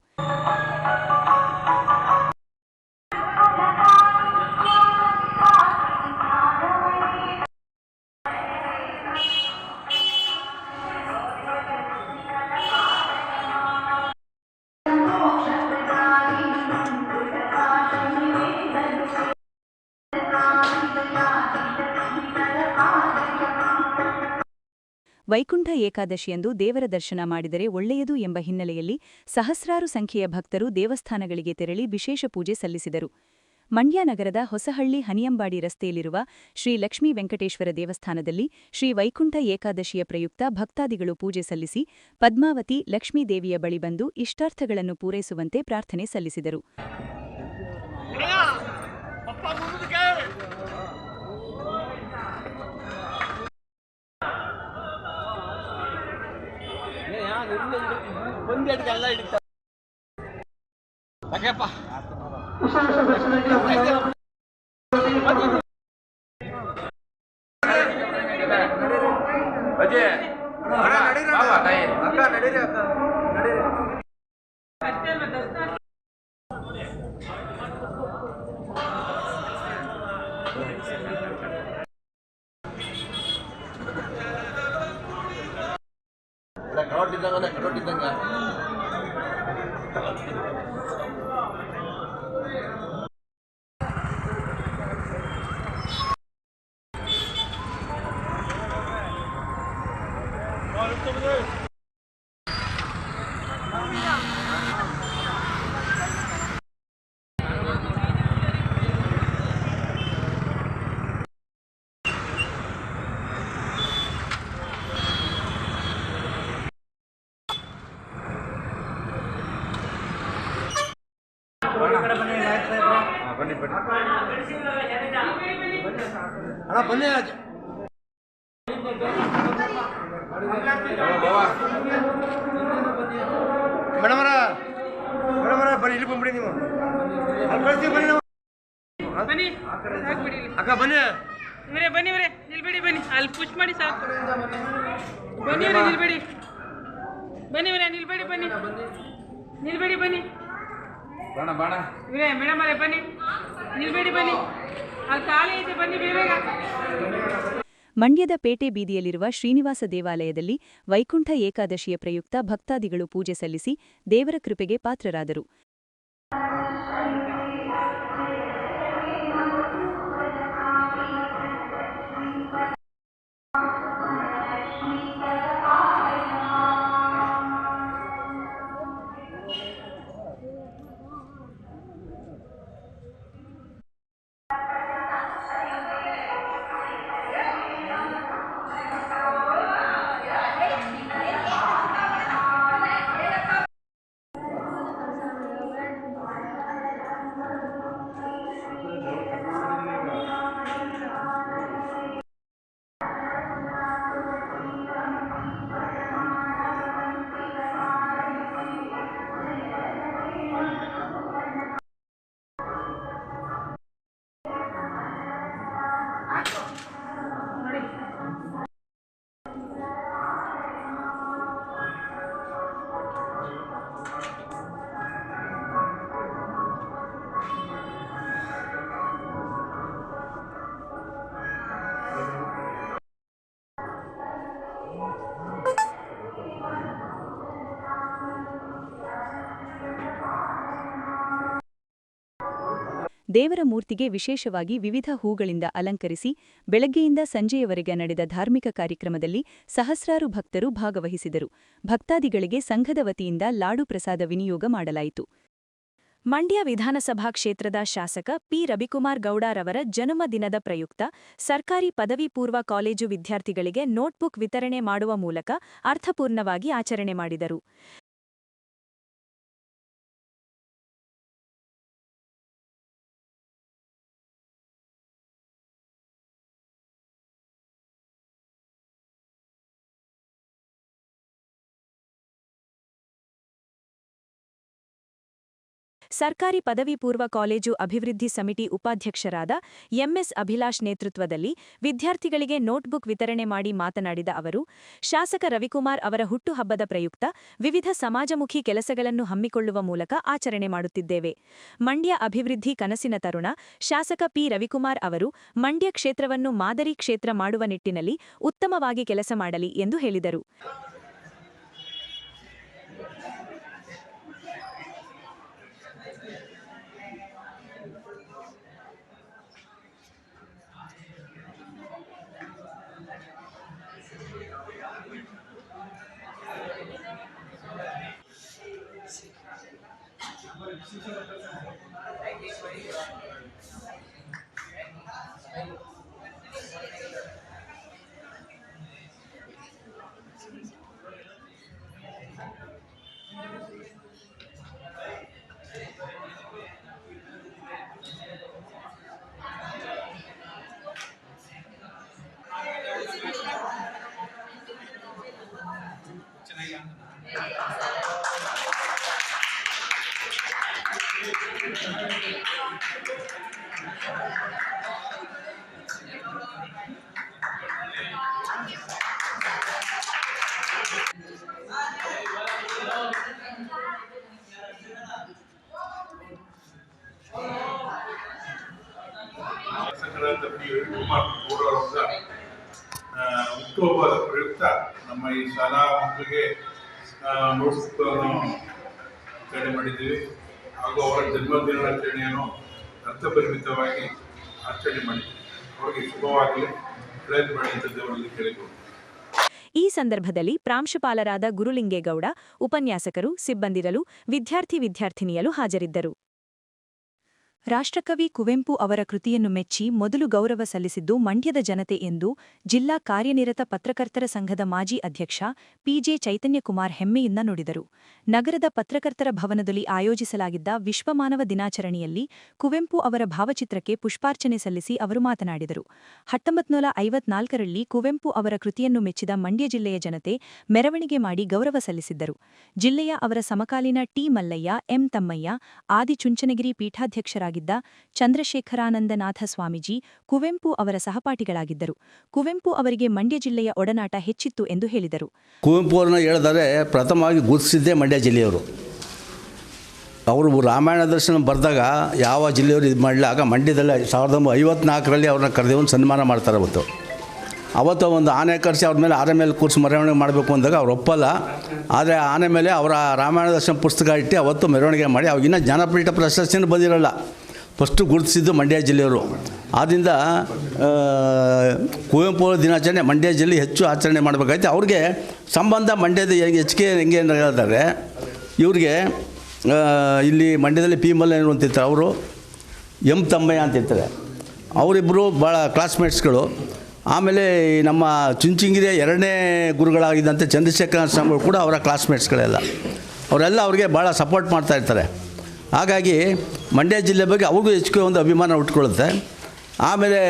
ವೈಕುಂಠ ಏಕಾದಶಿಯಂದು ದೇವರ ದರ್ಶನ ಮಾಡಿದರೆ ಒಳ್ಳೆಯದು ಎಂಬ ಹಿನ್ನೆಲೆಯಲ್ಲಿ ಸಹಸ್ರಾರು ಸಂಖ್ಯೆಯ ಭಕ್ತರು ದೇವಸ್ಥಾನಗಳಿಗೆ ತೆರಳಿ ವಿಶೇಷ ಪೂಜೆ ಸಲ್ಲಿಸಿದರು. ಮಂಡ್ಯ ನಗರದ ಹೊಸಹಳ್ಳಿ ಹನಿಯಂಬಾಡಿ ರಸ್ತೆಯಲ್ಲಿರುವ ಶ್ರೀ ಲಕ್ಷ್ಮೀ ವೆಂಕಟೇಶ್ವರ ದೇವಸ್ಥಾನದಲ್ಲಿ ಶ್ರೀ ವೈಕುಂಠ ಏಕಾದಶಿಯ ಪ್ರಯುಕ್ತ ಭಕ್ತಾದಿಗಳು ಪೂಜೆ ಸಲ್ಲಿಸಿ ಪದ್ಮಾವತಿ ಲಕ್ಷ್ಮೀದೇವಿಯ ಬಳಿ ಬಂದು ಇಷ್ಟಾರ್ಥಗಳನ್ನು ಪೂರೈಸುವಂತೆ ಪ್ರಾರ್ಥನೆ ಸಲ್ಲಿಸಿದರು. ಮೇಡಮರ ಬನ್ನಿ, ಇಲ್ಲಿ ಬಂದ್ಬಿಡಿ ನೀವು. ಅಲ್ಲಿ ಕಳಿಸ್ತೀವಿ, ಬನ್ನಿ ನಾವು. ಬನ್ನಿ ಹಾಕ್ಬಿಡಿ ಅಕ್ಕ ಬನ್ನಿ. ಇವರೇ ಬನ್ನಿ, ಇವರೇ ನಿಲ್ಬೇಡಿ, ಬನ್ನಿ ಅಲ್ಲಿ ಪುಷ್ ಮಾಡಿ ಸಾಕು. ಬನ್ನಿ ಇವರೇ ನಿಲ್ಬೇಡಿ, ಬನ್ನಿ ಇವರೇ ನಿಲ್ಬೇಡಿ, ಬನ್ನಿ ನಿಲ್ಬೇಡಿ, ಬನ್ನಿ ಇವರೇ ಮೇಡಮ್ ಅವರೇ ಬನ್ನಿ ನಿಲ್ಬೇಡಿ, ಬನ್ನಿ ಅಲ್ಲಿ ಖಾಲಿ ಐತೆ, ಬನ್ನಿ ಬೇಗ. ಮಂಡ್ಯದ ಪೇಟೆ ಬೀದಿಯಲ್ಲಿರುವ ಶ್ರೀನಿವಾಸ ದೇವಾಲಯದಲ್ಲಿ ವೈಕುಂಠ ಏಕಾದಶಿಯ ಪ್ರಯುಕ್ತ ಭಕ್ತಾದಿಗಳು ಪೂಜೆ ಸಲ್ಲಿಸಿ ದೇವರ ಕೃಪೆಗೆ ಪಾತ್ರರಾದರು. ದೇವರ ಮೂರ್ತಿಗೆ ವಿಶೇಷವಾಗಿ ವಿವಿಧ ಹೂಗಳಿಂದ ಅಲಂಕರಿಸಿ ಬೆಳಗ್ಗೆಯಿಂದ ಸಂಜೆಯವರೆಗೆ ನಡೆದ ಧಾರ್ಮಿಕ ಕಾರ್ಯಕ್ರಮದಲ್ಲಿ ಸಹಸ್ರಾರು ಭಕ್ತರು ಭಾಗವಹಿಸಿದರು. ಭಕ್ತಾದಿಗಳಿಗೆ ಸಂಘದ ವತಿಯಿಂದ ಲಾಡು ಪ್ರಸಾದ ವಿನಿಯೋಗ ಮಾಡಲಾಯಿತು. ಮಂಡ್ಯ ವಿಧಾನಸಭಾ ಕ್ಷೇತ್ರದ ಶಾಸಕ ಪಿ ರವಿಕುಮಾರ್ ಗೌಡರವರ ಜನ್ಮದಿನದ ಪ್ರಯುಕ್ತ ಸರ್ಕಾರಿ ಪದವಿ ಪೂರ್ವ ಕಾಲೇಜು ವಿದ್ಯಾರ್ಥಿಗಳಿಗೆ ನೋಟ್ಬುಕ್ ವಿತರಣೆ ಮಾಡುವ ಮೂಲಕ ಅರ್ಥಪೂರ್ಣವಾಗಿ ಆಚರಣೆ ಮಾಡಿದರು. ಸರ್ಕಾರಿ ಪದವಿ ಪೂರ್ವ ಕಾಲೇಜು ಅಭಿವೃದ್ಧಿ ಸಮಿತಿ ಉಪಾಧ್ಯಕ್ಷರಾದ ಎಂಎಸ್ ಅಭಿಲಾಷ್ ನೇತೃತ್ವದಲ್ಲಿ ವಿದ್ಯಾರ್ಥಿಗಳಿಗೆ ನೋಟ್ಬುಕ್ ವಿತರಣೆ ಮಾಡಿ ಮಾತನಾಡಿದ ಅವರು, ಶಾಸಕ ರವಿಕುಮಾರ್ ಅವರ ಹುಟ್ಟುಹಬ್ಬದ ಪ್ರಯುಕ್ತ ವಿವಿಧ ಸಮಾಜಮುಖಿ ಕೆಲಸಗಳನ್ನು ಹಮ್ಮಿಕೊಳ್ಳುವ ಮೂಲಕ ಆಚರಣೆ ಮಾಡುತ್ತಿದ್ದೇವೆ. ಮಂಡ್ಯ ಅಭಿವೃದ್ಧಿ ಕನಸಿನ ತರುಣ ಶಾಸಕ ಪಿ ರವಿಕುಮಾರ್ ಅವರು ಮಂಡ್ಯ ಕ್ಷೇತ್ರವನ್ನು ಮಾದರಿ ಕ್ಷೇತ್ರ ಮಾಡುವ ನಿಟ್ಟಿನಲ್ಲಿ ಉತ್ತಮವಾಗಿ ಕೆಲಸ ಮಾಡಲಿ ಎಂದು ಹೇಳಿದರು. ಶಿವಕುಮಾರ್ ಅವರ ಹುಟ್ಟುಹಬ್ಬದ ಪ್ರಯುಕ್ತ ನಮ್ಮ ಈ ಶಾಲಾ ಮಕ್ಕಳಿಗೆ ನೋಟ್ಸ್ ಆಚರಣೆ ಮಾಡಿದ್ದೀವಿ ಹಾಗೂ ಅವರ ಜನ್ಮದಿನಾಚರಣೆಯನ್ನು ಅರ್ಥಪರಿಮಿತವಾಗಿ ಆಚರಣೆ ಮಾಡಿದ್ದೀವಿ. ಅವರಿಗೆ ಶುಭವಾಗಲಿ, ಒಳ್ಳೆಯದು ಮಾಡಿ ಅಂತ ದೇವರಲ್ಲಿ ಕೇಳಿಕೊಂಡು ಈ ಸಂದರ್ಭದಲ್ಲಿ ಪ್ರಾಂಶುಪಾಲರಾದ ಗುರುಲಿಂಗೇಗೌಡ, ಉಪನ್ಯಾಸಕರು, ಸಿಬ್ಬಂದಿಗಳು, ವಿದ್ಯಾರ್ಥಿನಿಯರು ಹಾಜರಿದ್ದರು. ರಾಷ್ಟ್ರಕವಿ ಕುವೆಂಪು ಅವರ ಕೃತಿಯನ್ನು ಮೆಚ್ಚಿ ಮೊದಲು ಗೌರವ ಸಲ್ಲಿಸಿದ್ದು ಮಂಡ್ಯದ ಜನತೆ ಎಂದು ಜಿಲ್ಲಾ ಕಾರ್ಯನಿರತ ಪತ್ರಕರ್ತರ ಸಂಘದ ಮಾಜಿ ಅಧ್ಯಕ್ಷ ಪಿಜೆ ಚೈತನ್ಯಕುಮಾರ್ ಹೆಮ್ಮೆಯಿಂದ ನುಡಿದರು. ನಗರದ ಪತ್ರಕರ್ತರ ಭವನದಲ್ಲಿ ಆಯೋಜಿಸಲಾಗಿದ್ದ ವಿಶ್ವಮಾನವ ದಿನಾಚರಣೆಯಲ್ಲಿ ಕುವೆಂಪು ಅವರ ಭಾವಚಿತ್ರಕ್ಕೆ ಪುಷ್ಪಾರ್ಚನೆ ಸಲ್ಲಿಸಿ ಅವರು ಮಾತನಾಡಿದರು. 1954ರಲ್ಲಿ ಕುವೆಂಪು ಅವರ ಕೃತಿಯನ್ನು ಮೆಚ್ಚಿದ ಮಂಡ್ಯ ಜಿಲ್ಲೆಯ ಜನತೆ ಮೆರವಣಿಗೆ ಮಾಡಿ ಗೌರವ ಸಲ್ಲಿಸಿದ್ದರು. ಜಿಲ್ಲೆಯ ಅವರ ಸಮಕಾಲೀನ ಟಿ. ಮಲ್ಲಯ್ಯ, ಎಂ. ತಮ್ಮಯ್ಯ, ಆದಿಚುಂಚನಗಿರಿ ಪೀಠಾಧ್ಯಕ್ಷರಾಗಿದ್ದ ಚಂದ್ರಶೇಖರಾನಂದನಾಥ ಸ್ವಾಮೀಜಿ ಕುವೆಂಪು ಅವರ ಸಹಪಾಠಿಗಳಾಗಿದ್ದರು. ಕುವೆಂಪು ಅವರಿಗೆ ಮಂಡ್ಯ ಜಿಲ್ಲೆಯ ಒಡನಾಟ ಹೆಚ್ಚಿತ್ತು ಎಂದು ಹೇಳಿದರು. ಕುವೆಂಪು ಅವರನ್ನ ಹೇಳಿದರೆ ಪ್ರಥಮವಾಗಿ ಗುರುತಿಸಿದ್ದೇ ಮಂಡ್ಯ ಜಿಲ್ಲೆಯವರು. ಅವರು ರಾಮಾಯಣ ದರ್ಶನ ಬರೆದಾಗ ಯಾವ ಜಿಲ್ಲೆಯವರು ಇದು ಮಾಡಲಿ, ಆಗ ಮಂಡ್ಯದಲ್ಲಿ 1954ರಲ್ಲಿ ಅವ್ರನ್ನ ಕರೆದು ಒಂದು ಸನ್ಮಾನ ಮಾಡ್ತಾರೆ. ಅವತ್ತು ಒಂದು ಆನೆ ಕರೆಸಿ ಅವ್ರ ಮೇಲೆ ಆನೆ ಮೇಲೆ ಕೂರಿಸಿ ಮೆರವಣಿಗೆ ಮಾಡಬೇಕು ಅಂದಾಗ ಅವ್ರು ಒಪ್ಪಲ್ಲ. ಆದರೆ ಆನೆ ಮೇಲೆ ಅವರ ರಾಮಾಯಣ ದರ್ಶನ ಪುಸ್ತಕ ಇಟ್ಟು ಅವತ್ತು ಮೆರವಣಿಗೆ ಮಾಡಿ ಅವಾಗಿನ್ನ ಜ್ಞಾನಪೀಠ ಪ್ರಶಸ್ತಿನೂ ಬಂದಿರಲ್ಲ. ಫಸ್ಟು ಗುರುತಿಸಿದ್ದು ಮಂಡ್ಯ ಜಿಲ್ಲೆಯವರು. ಆದ್ದರಿಂದ ಕುವೆಂಪು ಅವರ ದಿನಾಚರಣೆ ಮಂಡ್ಯ ಜಿಲ್ಲೆ ಹೆಚ್ಚು ಆಚರಣೆ ಮಾಡಬೇಕಾಯ್ತು. ಅವ್ರಿಗೆ ಸಂಬಂಧ ಮಂಡ್ಯದ ಹೆಚ್ಚಿಗೆ ಹೆಂಗೆ ಅಂತ ಹೇಳಿದರೆ, ಇವ್ರಿಗೆ ಇಲ್ಲಿ ಮಂಡ್ಯದಲ್ಲಿ ಪಿ. ಮಲ್ಲಯ್ಯನವರು ಅಂತಿರ್ತಾರೆ, ಅವರು ಎಂ. ತಮ್ಮಯ್ಯ ಅಂತಿರ್ತಾರೆ. ಅವರಿಬ್ಬರು ಭಾಳ ಕ್ಲಾಸ್ಮೇಟ್ಸ್ಗಳು. ಆಮೇಲೆ ನಮ್ಮ ಚುಂಚನಗಿರಿಯ 2ನೇ ಗುರುಗಳಾಗಿದ್ದಂತೆ ಚಂದ್ರಶೇಖರ ಸ್ವಾಮಿಗಳು ಕೂಡ ಅವರ ಕ್ಲಾಸ್ಮೇಟ್ಸ್ಗಳೆಲ್ಲ. ಅವರೆಲ್ಲ ಅವ್ರಿಗೆ ಭಾಳ ಸಪೋರ್ಟ್ ಮಾಡ್ತಾಯಿರ್ತಾರೆ. ಹಾಗಾಗಿ ಮಂಡ್ಯ ಜಿಲ್ಲೆ ಬಗ್ಗೆ ಅವ್ರಿಗೂ ಹೆಚ್ಚಿಗೆ ಒಂದು ಅಭಿಮಾನ ಉಟ್ಕೊಳ್ಳುತ್ತೆ. ಆಮೇಲೆ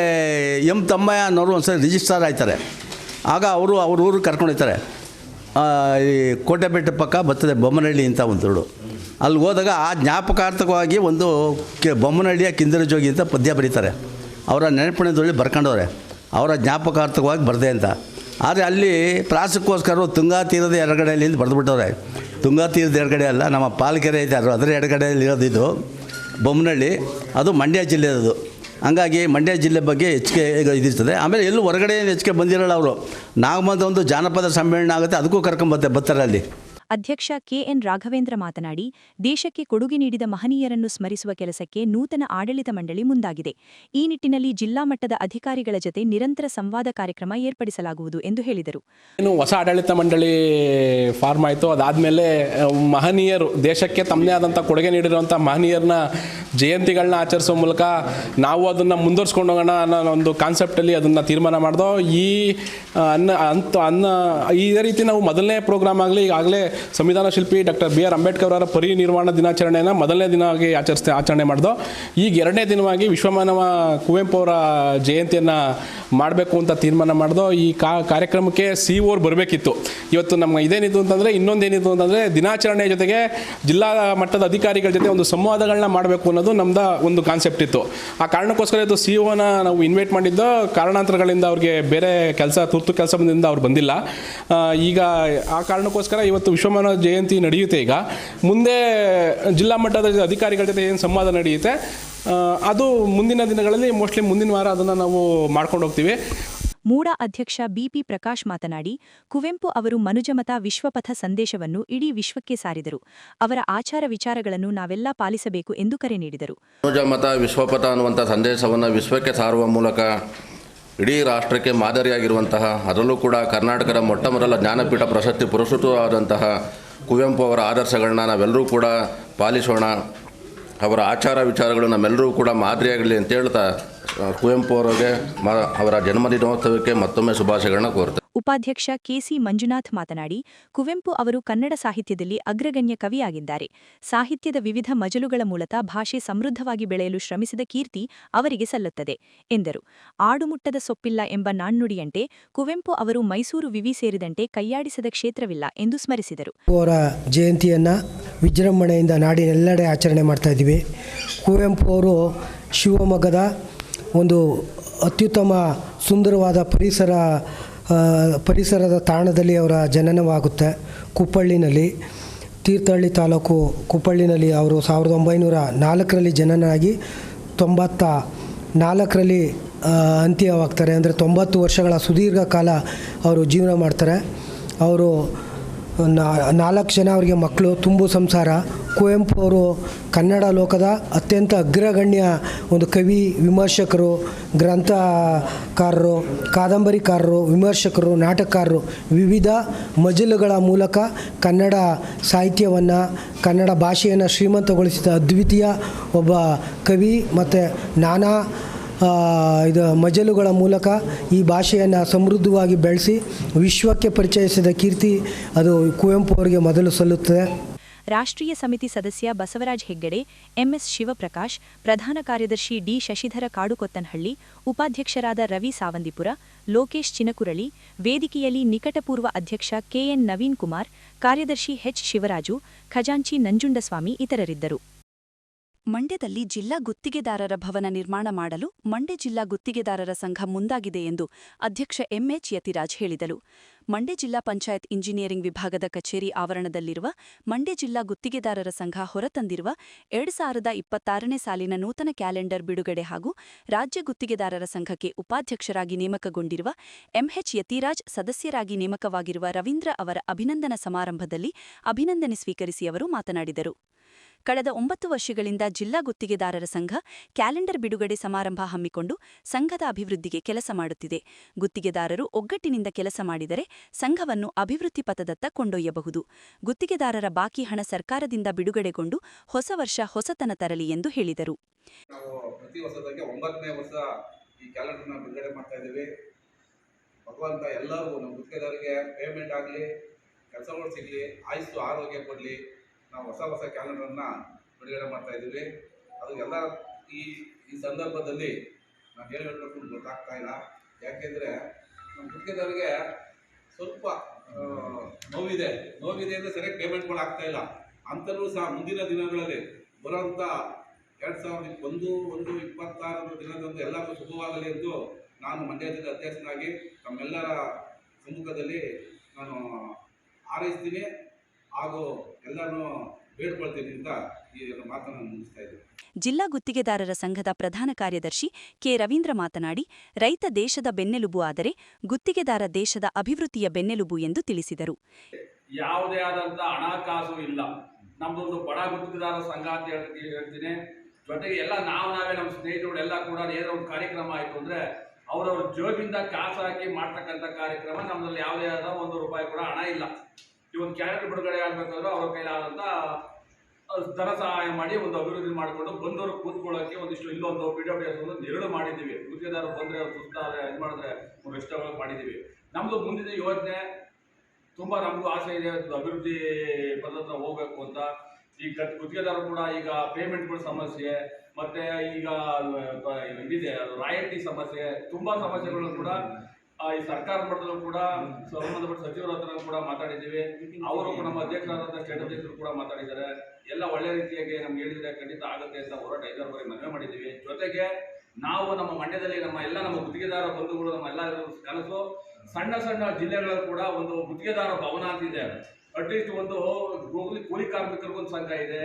ಎಂ. ತಮ್ಮಯ್ಯ ಅನ್ನೋರು ಒಂದು ಸರಿ ರಿಜಿಸ್ಟ್ರಾರ್ ಆಯ್ತಾರೆ. ಆಗ ಅವರು ಅವ್ರ ಊರಿಗೆ ಕರ್ಕೊಂಡಿರ್ತಾರೆ. ಈ ಕೋಟೆಪೇಟೆ ಪಕ್ಕ ಬರ್ತದೆ ಬೊಮ್ಮನಹಳ್ಳಿ ಅಂತ ಒಂದು ರೋಡು. ಅಲ್ಲಿ ಹೋದಾಗ ಆ ಜ್ಞಾಪಕಾರ್ಥಕವಾಗಿ ಒಂದು ಬೊಮ್ಮನಹಳ್ಳಿಯ ಕಿಂದರ ಜೋಗಿ ಅಂತ ಪದ್ಯ ಬರೀತಾರೆ. ಅವರ ನೆನಪಿನದಲ್ಲಿ ಬರ್ಕೊಂಡವ್ರೆ, ಅವರ ಜ್ಞಾಪಕಾರ್ಥಕವಾಗಿ ಬರದೆ ಅಂತ. ಆದರೆ ಅಲ್ಲಿ ಪ್ರಾಸಕ್ಕೋಸ್ಕರ ತುಂಗಾ ತೀರದ ಎಡಗಡೆಯಲ್ಲಿ ಬರೆದುಬಿಟ್ಟವ್ರೆ. ತುಂಗಾ ತೀರದ ಎಡಗಡೆ ಅಲ್ಲ, ನಮ್ಮ ಪಾಲ್ಕೆರೆ ಇದೆ, ಅದರ ಎಡಗಡೆಯಲ್ಲಿ ಇರೋದಿದ್ದು ಬೊಮ್ಮನಹಳ್ಳಿ, ಅದು ಮಂಡ್ಯ ಜಿಲ್ಲೆಯದು. ಹಂಗಾಗಿ ಮಂಡ್ಯ ಜಿಲ್ಲೆ ಬಗ್ಗೆ ಹೆಚ್ಚಿಗೆ ಇದಿರ್ತದೆ. ಆಮೇಲೆ ಎಲ್ಲೂ ಹೊರಗಡೆ ಹೆಚ್ಚಿಗೆ ಬಂದಿರೋಲ್ಲ ಅವರು. ನಾಗಮಂದ ಒಂದು ಜಾನಪದ ಸಮ್ಮೇಳನ ಆಗುತ್ತೆ, ಅದಕ್ಕೂ ಬರ್ತಾರೆ ಅಲ್ಲಿ. ಅಧ್ಯಕ್ಷ ಕೆಎನ್ ರಾಘವೇಂದ್ರ ಮಾತನಾಡಿ, ದೇಶಕ್ಕೆ ಕೊಡುಗೆ ನೀಡಿದ ಮಹನೀಯರನ್ನು ಸ್ಮರಿಸುವ ಕೆಲಸಕ್ಕೆ ನೂತನ ಆಡಳಿತ ಮಂಡಳಿ ಮುಂದಾಗಿದೆ. ಈ ನಿಟ್ಟಿನಲ್ಲಿ ಜಿಲ್ಲಾ ಮಟ್ಟದ ಅಧಿಕಾರಿಗಳ ಜತೆ ನಿರಂತರ ಸಂವಾದ ಕಾರ್ಯಕ್ರಮ ಏರ್ಪಡಿಸಲಾಗುವುದು ಎಂದು ಹೇಳಿದರು. ಹೊಸ ಆಡಳಿತ ಮಂಡಳಿ ಫಾರ್ಮ್ ಆಯಿತು. ಅದಾದಮೇಲೆ ಮಹನೀಯರು ದೇಶಕ್ಕೆ ತಮ್ಮದೇ ಆದಂಥ ಕೊಡುಗೆ ನೀಡಿರುವಂಥ ಮಹನೀಯರನ್ನ ಜಯಂತಿಗಳನ್ನ ಆಚರಿಸೋ ಮೂಲಕ ನಾವು ಅದನ್ನು ಮುಂದುವರ್ಸ್ಕೊಂಡು ಹೋಗೋಣ ಅನ್ನೋ ಒಂದು ಕಾನ್ಸೆಪ್ಟಲ್ಲಿ ಅದನ್ನು ತೀರ್ಮಾನ ಮಾಡ್ದೋ. ಇದೇ ರೀತಿ ನಾವು ಮೊದಲನೇ ಪ್ರೋಗ್ರಾಮ್ ಆಗಲಿ, ಈಗಾಗಲೇ ಸಂವಿಧಾನ ಶಿಲ್ಪಿ ಡಾಕ್ಟರ್ ಬಿ. ಆರ್. ಅಂಬೇಡ್ಕರ್ ಅವರ ಪರಿನಿರ್ವಾಣ ದಿನಾಚರಣೆಯನ್ನು ಮೊದಲನೇ ದಿನವಾಗಿ ಆಚರಣೆ ಮಾಡ್ದೋ. ಈಗ 2ನೇ ದಿನವಾಗಿ ವಿಶ್ವಮಾನವ ಕುವೆಂಪು ಅವರ ಜಯಂತಿಯನ್ನು ಮಾಡಬೇಕು ಅಂತ ತೀರ್ಮಾನ ಮಾಡ್ದೋ. ಈ ಕಾರ್ಯಕ್ರಮಕ್ಕೆ CO ಬರಬೇಕಿತ್ತು. ಇವತ್ತು ನಮ್ಮ ಇದೇನಿತ್ತು ಅಂತಂದರೆ, ಇನ್ನೊಂದೇನಿತ್ತು ಅಂತಂದರೆ, ದಿನಾಚರಣೆ ಜೊತೆಗೆ ಜಿಲ್ಲಾ ಮಟ್ಟದ ಅಧಿಕಾರಿಗಳ ಜೊತೆ ಒಂದು ಸಂವಾದಗಳನ್ನ ಮಾಡಬೇಕು ಅನ್ನೋದು ನಮ್ಮದು ಒಂದು ಕಾನ್ಸೆಪ್ಟ್ ಇತ್ತು. ಆ ಕಾರಣಕ್ಕೋಸ್ಕರ ಇದು COನ ನಾವು ಇನ್ವೈಟ್ ಮಾಡಿದ್ದು. ಕಾರಣಾಂತರಗಳಿಂದ ಅವ್ರಿಗೆ ಬೇರೆ ತುರ್ತು ಕೆಲಸದಿಂದ ಅವ್ರು ಬಂದಿಲ್ಲ. ಈಗ ಆ ಕಾರಣಕ್ಕೋಸ್ಕರ ಇವತ್ತು ವಿಶ್ವಮಾನವ ಜಯಂತಿ ನಡೆಯುತ್ತೆ. ಈಗ ಮುಂದೆ ಜಿಲ್ಲಾ ಮಟ್ಟದ ಅಧಿಕಾರಿಗಳ ಜೊತೆ ಏನು ಸಂವಾದ ನಡೆಯುತ್ತೆ, ಅದು ಮುಂದಿನ ದಿನಗಳಲ್ಲಿ ಮೋಸ್ಟ್ಲಿ ಮುಂದಿನ ವಾರ ಅದನ್ನು ನಾವು ಮಾಡ್ಕೊಂಡು ಹೋಗ್ತೀವಿ. ಮೂಡಾ ಅಧ್ಯಕ್ಷ ಬಿಪಿ ಪ್ರಕಾಶ್ ಮಾತನಾಡಿ, ಕುವೆಂಪು ಅವರು ಮನುಜಮತ ವಿಶ್ವಪಥ ಸಂದೇಶವನ್ನು ಇಡೀ ವಿಶ್ವಕ್ಕೆ ಸಾರಿದರು. ಅವರ ಆಚಾರ ವಿಚಾರಗಳನ್ನು ನಾವೆಲ್ಲ ಪಾಲಿಸಬೇಕು ಎಂದು ಕರೆ ನೀಡಿದರು. ಮನುಜಮತ ವಿಶ್ವಪಥ ಅನ್ನುವಂಥ ಸಂದೇಶವನ್ನು ವಿಶ್ವಕ್ಕೆ ಸಾರುವ ಮೂಲಕ ಇಡೀ ರಾಷ್ಟ್ರಕ್ಕೆ ಮಾದರಿಯಾಗಿರುವಂತಹ, ಅದರಲ್ಲೂ ಕೂಡ ಕರ್ನಾಟಕದ ಮೊಟ್ಟಮೊದಲ ಜ್ಞಾನಪೀಠ ಪ್ರಶಸ್ತಿ ಪುರಸ್ಕೃತವಾದಂತಹ ಕುವೆಂಪು ಅವರ ಆದರ್ಶಗಳನ್ನ ನಾವೆಲ್ಲರೂ ಕೂಡ ಪಾಲಿಸೋಣ. ಅವರ ಆಚಾರ ವಿಚಾರಗಳು ನಮ್ಮೆಲ್ಲರೂ ಕೂಡ ಮಾದರಿಯಾಗಲಿ ಅಂತ ಹೇಳ್ತಾ ಕುವೆಂಪು ಅವರಿಗೆ ಅವರ ಜನ್ಮದಿನೋತ್ಸವಕ್ಕೆ ಮತ್ತೊಮ್ಮೆ ಶುಭಾಶಯಗಳನ್ನ ಕೋರ್ತಾರೆ. ಉಪಾಧ್ಯಕ್ಷ ಕೆಸಿ ಮಂಜುನಾಥ್ ಮಾತನಾಡಿ, ಕುವೆಂಪು ಅವರು ಕನ್ನಡ ಸಾಹಿತ್ಯದಲ್ಲಿ ಅಗ್ರಗಣ್ಯ ಕವಿಯಾಗಿದ್ದಾರೆ. ಸಾಹಿತ್ಯದ ವಿವಿಧ ಮಜಲುಗಳ ಮೂಲಕ ಭಾಷೆ ಸಮೃದ್ಧವಾಗಿ ಬೆಳೆಯಲು ಶ್ರಮಿಸಿದ ಕೀರ್ತಿ ಅವರಿಗೆ ಸಲ್ಲುತ್ತದೆ ಎಂದರು. ಆಡುಮುಟ್ಟದ ಸೊಪ್ಪಿಲ್ಲ ಎಂಬ ನಾಣ್ಣುಡಿಯಂತೆ ಕುವೆಂಪು ಅವರು ಮೈಸೂರು ವಿವಿ ಸೇರಿದಂತೆ ಕೈಯಾಡಿಸದ ಕ್ಷೇತ್ರವಿಲ್ಲ ಎಂದು ಸ್ಮರಿಸಿದರು. ಅವರ ಜಯಂತಿಯನ್ನು ವಿಜೃಂಭಣೆಯಿಂದ ನಾಡಿನೆಲ್ಲೆಡೆ ಆಚರಣೆ ಮಾಡ್ತಾ ಇದ್ದೀವಿ. ಕುವೆಂಪು ಅವರು ಶಿವಮೊಗ್ಗದ ಒಂದು ಅತ್ಯುತ್ತಮ ಸುಂದರವಾದ ಪರಿಸರದ ತಾಣದಲ್ಲಿ ಅವರ ಜನನವಾಗುತ್ತೆ. ಕುಪ್ಪಳ್ಳಿನಲ್ಲಿ, ತೀರ್ಥಹಳ್ಳಿ ತಾಲೂಕು ಕುಪ್ಪಳ್ಳಿನಲ್ಲಿ ಅವರು 1904ರಲ್ಲಿ ಜನನಾಗಿ 94ರಲ್ಲಿ ಅಂತ್ಯವಾಗ್ತಾರೆ. ಅಂದರೆ 90 ವರ್ಷಗಳ ಸುದೀರ್ಘ ಕಾಲ ಅವರು ಜೀವನ ಮಾಡ್ತಾರೆ. ಅವರು 4 ಜನ ಅವರಿಗೆ ಮಕ್ಕಳು, ತುಂಬು ಸಂಸಾರ. ಕುವೆಂಪು ಅವರು ಕನ್ನಡ ಲೋಕದ ಅತ್ಯಂತ ಅಗ್ರಗಣ್ಯ ಒಂದು ಕವಿ, ವಿಮರ್ಶಕರು, ಗ್ರಂಥಕಾರರು, ಕಾದಂಬರಿಕಾರರು, ವಿಮರ್ಶಕರು, ನಾಟಕಕಾರರು. ವಿವಿಧ ಮಜಲುಗಳ ಮೂಲಕ ಕನ್ನಡ ಸಾಹಿತ್ಯವನ್ನು, ಕನ್ನಡ ಭಾಷೆಯನ್ನು ಶ್ರೀಮಂತಗೊಳಿಸಿದ ಅದ್ವಿತೀಯ ಒಬ್ಬ ಕವಿ. ಮತ್ತು ನಾನಾ ಮಜಲುಗಳ ಮೂಲಕ ಈ ಭಾಷೆಯನ್ನು ಸಮೃದ್ಧವಾಗಿ ಬೆಳೆಸಿ ವಿಶ್ವಕ್ಕೆ ಪರಿಚಯಿಸಿದ ಕೀರ್ತಿ ಅದು ಕುವೆಂಪು ಅವರಿಗೆ ಮೊದಲು ಸಲ್ಲುತ್ತದೆ. ರಾಷ್ಟ್ರೀಯ ಸಮಿತಿ ಸದಸ್ಯ ಬಸವರಾಜ್ ಹೆಗ್ಗಡೆ, ಎಂಎಸ್ ಶಿವಪ್ರಕಾಶ್, ಪ್ರಧಾನ ಕಾರ್ಯದರ್ಶಿ ಡಿ ಶಶಿಧರ ಕಾಡುಕೊತ್ತನಹಳ್ಳಿ, ಉಪಾಧ್ಯಕ್ಷರಾದ ರವಿ ಸಾವಂದಿಪುರ, ಲೋಕೇಶ್ ಚಿನಕುರಳಿ, ವೇದಿಕೆಯಲ್ಲಿ ನಿಕಟಪೂರ್ವ ಅಧ್ಯಕ್ಷ ಕೆಎನ್ ನವೀನ್ ಕುಮಾರ್, ಕಾರ್ಯದರ್ಶಿ ಎಚ್ ಶಿವರಾಜು, ಖಜಾಂಚಿ ನಂಜುಂಡಸ್ವಾಮಿ ಇತರರಿದ್ದರು. ಮಂಡ್ಯದಲ್ಲಿ ಜಿಲ್ಲಾ ಗುತ್ತಿಗೆದಾರರ ಭವನ ನಿರ್ಮಾಣ ಮಾಡಲು ಮಂಡ್ಯ ಜಿಲ್ಲಾ ಗುತ್ತಿಗೆದಾರರ ಸಂಘ ಮುಂದಾಗಿದೆ ಎಂದು ಅಧ್ಯಕ್ಷ ಎಂಎಚ್ ಯತಿರಾಜ್ ಹೇಳಿದರು. ಮಂಡ್ಯ ಜಿಲ್ಲಾ ಪಂಚಾಯತ್ ಇಂಜಿನಿಯರಿಂಗ್ ವಿಭಾಗದ ಕಚೇರಿ ಆವರಣದಲ್ಲಿರುವ ಮಂಡ್ಯ ಜಿಲ್ಲಾ ಗುತ್ತಿಗೆದಾರರ ಸಂಘ ಹೊರತಂದಿರುವ 2026ನೇ ಸಾಲಿನ ನೂತನ ಕ್ಯಾಲೆಂಡರ್ ಬಿಡುಗಡೆ ಹಾಗೂ ರಾಜ್ಯ ಗುತ್ತಿಗೆದಾರರ ಸಂಘಕ್ಕೆ ಉಪಾಧ್ಯಕ್ಷರಾಗಿ ನೇಮಕಗೊಂಡಿರುವ ಎಂಎಚ್ ಯತಿರಾಜ್, ಸದಸ್ಯರಾಗಿ ನೇಮಕವಾಗಿರುವ ರವೀಂದ್ರ ಅವರ ಅಭಿನಂದನಾ ಸಮಾರಂಭದಲ್ಲಿ ಅಭಿನಂದನೆ ಸ್ವೀಕರಿಸಿ ಅವರು ಮಾತನಾಡಿದರು. ಕಳೆದ 9 ವರ್ಷಗಳಿಂದ ಜಿಲ್ಲಾ ಗುತ್ತಿಗೆದಾರರ ಸಂಘ ಕ್ಯಾಲೆಂಡರ್ ಬಿಡುಗಡೆ ಸಮಾರಂಭ ಹಮ್ಮಿಕೊಂಡು ಸಂಘದ ಅಭಿವೃದ್ಧಿಗೆ ಕೆಲಸ ಮಾಡುತ್ತಿದೆ. ಗುತ್ತಿಗೆದಾರರು ಒಗ್ಗಟ್ಟಿನಿಂದ ಕೆಲಸ ಮಾಡಿದರೆ ಸಂಘವನ್ನು ಅಭಿವೃದ್ಧಿ ಪಥದತ್ತ ಕೊಂಡೊಯ್ಯಬಹುದು. ಗುತ್ತಿಗೆದಾರರ ಬಾಕಿ ಹಣ ಸರ್ಕಾರದಿಂದ ಬಿಡುಗಡೆಗೊಂಡು ಹೊಸ ವರ್ಷ ಹೊಸತನ ತರಲಿ ಎಂದು ಹೇಳಿದರು. ನಾವು ಪ್ರತಿ ವರ್ಷದಂಗೆ 9ನೇ ವರ್ಷ ಈ ಕ್ಯಾಲೆಂಡರ್ನ ಬಿಡುಗಡೆ ಮಾಡ್ತಾ ಇದ್ದೀವಿ. ಭಗವಂತ ಎಲ್ಲರಿಗೂ ನಮ್ಮ ಗುತ್ತಿಗೆದಾರರಿಗೆ ಪೇಮೆಂಟ್ ಆಗಲಿ, ಕೆಲಸಗಳು ಸಿಗಲಿ, ಆಯುಸ್ಸು ಆರೋಗ್ಯ ಕೊಡಲಿ. ನಾವು ಹೊಸ ಕ್ಯಾಲೆಂಡರನ್ನು ಬಿಡುಗಡೆ ಮಾಡ್ತಾ ಇದ್ದೀವಿ. ಅದು ಎಲ್ಲ ಈ ಸಂದರ್ಭದಲ್ಲಿ ನಾನು ಹೇಳಬೇಕು ಗೊತ್ತಾಗ್ತಾ ಇಲ್ಲ. ಯಾಕೆಂದರೆ ನಮ್ಮ ಗುತ್ತಿಗೆದಾರರಿಗೆ ಸ್ವಲ್ಪ ನೋವಿದೆ ಅಂದರೆ ಸರಿಯಾಗಿ ಪೇಮೆಂಟ್ಗಳು ಆಗ್ತಾ ಇಲ್ಲ. ಅಂತಲೂ ಸಹ ಮುಂದಿನ ದಿನಗಳಲ್ಲಿ ಬರೋಂಥ 2021-26 ದಿನದಂದು ಎಲ್ಲರಿಗೂ ಶುಭವಾಗಲಿ ಎಂದು ನಾನು ಮಂಡ್ಯ ಜಿಲ್ಲೆ ಅಧ್ಯಕ್ಷನಾಗಿ ತಮ್ಮೆಲ್ಲರ ಸಮ್ಮುಖದಲ್ಲಿ ನಾನು ಹಾರೈಸ್ತೀನಿ ಹಾಗೂ ಎಲ್ಲರನ್ನೂ ಬೇಡ್ಕೊಳ್ತೀನಿ ಅಂತ ಈ ಮಾತನ್ನು ಮುಗಿಸ್ತಾ ಇದ್ದೀನಿ. ಜಿಲ್ಲಾ ಗುತ್ತಿಗೆದಾರರ ಸಂಘದ ಪ್ರಧಾನ ಕಾರ್ಯದರ್ಶಿ ಕೆ ರವೀಂದ್ರ ಮಾತನಾಡಿ, ರೈತ ದೇಶದ ಬೆನ್ನೆಲುಬು ಆದರೆ ಗುತ್ತಿಗೆದಾರ ದೇಶದ ಅಭಿವೃದ್ಧಿಯ ಬೆನ್ನೆಲುಬು ಎಂದು ತಿಳಿಸಿದರು. ಯಾವುದೇ ಆದಂಥ ಹಣಕಾಸು ಇಲ್ಲ. ನಮ್ಮದೊಂದು ಬಡ ಗುತ್ತಿಗೆದಾರ ಸಂಘ ಅಂತ ಹೇಳ್ತೀನಿ. ಜೊತೆಗೆ ಎಲ್ಲ ನಾವೇ ನಮ್ಮ ಸ್ನೇಹಿತರು ಎಲ್ಲ ಕೂಡ ಏನೋ ಒಂದು ಕಾರ್ಯಕ್ರಮ ಆಯಿತು ಅಂದರೆ ಅವರವ್ರ ಜೋಬಿಂದ ಕಾಸು ಹಾಕಿ ಮಾಡ್ತಕ್ಕಂಥ ಕಾರ್ಯಕ್ರಮ. ನಮ್ಮಲ್ಲಿ ಯಾವುದೇ ಆದ ₹1 ಕೂಡ ಹಣ ಇಲ್ಲ. ಈ ಒಂದು ಕ್ಯಾಲೆಂಡರ್ ಬಿಡುಗಡೆ ಆಗಬೇಕಾದ್ರೂ ಅವ್ರ ಕೈಲಾದಂಥ ಧನ ಸಹಾಯ ಮಾಡಿ ಒಂದು ಅಭಿವೃದ್ಧಿ ಮಾಡಿಕೊಂಡು ಬಂದವರು ಕೂತ್ಕೊಳ್ಳೋಕ್ಕೆ ಒಂದಿಷ್ಟು ಇಲ್ಲೊಂದು PWS ಒಂದು ನೆರಳು ಮಾಡಿದ್ದೀವಿ. ಗುತ್ತಿಗೆದಾರರು ಬಂದರೆ ಅವ್ರು ಸುತ್ತಾರೆ ಇದು ಮಾಡಿದ್ರೆ ಒಂದು ಇಷ್ಟವಾಗಿ ಮಾಡಿದ್ದೀವಿ. ನಮ್ಮದು ಮುಂದಿನ ಯೋಜನೆ ತುಂಬ ನಮಗೂ ಆಸೆ ಇದೆ, ಅಭಿವೃದ್ಧಿ ಪದ್ಧತಿ ಹೋಗಬೇಕು ಅಂತ. ಈಗ ಗುತ್ತಿಗೆದಾರರು ಕೂಡ ಈಗ ಪೇಮೆಂಟ್ಗಳ ಸಮಸ್ಯೆ ಮತ್ತು ಈಗ ಇದಿದೆ ರಾಯಲ್ಟಿ ಸಮಸ್ಯೆ, ತುಂಬ ಸಮಸ್ಯೆಗಳನ್ನು ಕೂಡ ಈ ಸರ್ಕಾರ ಮಟ್ಟದಲ್ಲೂ ಕೂಡ ಸಂಬಂಧಪಟ್ಟ ಸಚಿವರ ಹತ್ರ ಕೂಡ ಮಾತಾಡಿದ್ದೀವಿ. ಅವರು ನಮ್ಮ ಅಧ್ಯಕ್ಷರಾದಂಥ ಸ್ಟೇಟ್ ಅಧ್ಯಕ್ಷರು ಕೂಡ ಮಾತಾಡಿದ್ದಾರೆ. ಎಲ್ಲ ಒಳ್ಳೆ ರೀತಿಯಾಗಿ ನಮ್ಗೆ ಹೇಳಿದರೆ ಖಂಡಿತ ಆಗುತ್ತೆ ಅಂತ ಹೋರಾಟ 5 ಬಾರಿ ಮನವಿ ಮಾಡಿದ್ದೀವಿ. ಜೊತೆಗೆ ನಾವು ನಮ್ಮ ಮಂಡ್ಯದಲ್ಲಿ ನಮ್ಮ ಗುತ್ತಿಗೆದಾರ ಬಂಧುಗಳು ನಮ್ಮ ಎಲ್ಲ ಕನಸು ಸಣ್ಣ ಜಿಲ್ಲೆಗಳಲ್ಲಿ ಕೂಡ ಒಂದು ಗುತ್ತಿಗೆದಾರ ಭವನ ಅಂತಿದೆ. ಅಟ್ಲೀಸ್ಟ್ ಒಂದು ಕೂಲಿ ಕಾರ್ಮಿಕರಿಗೊಂದು ಸಂಘ ಇದೆ,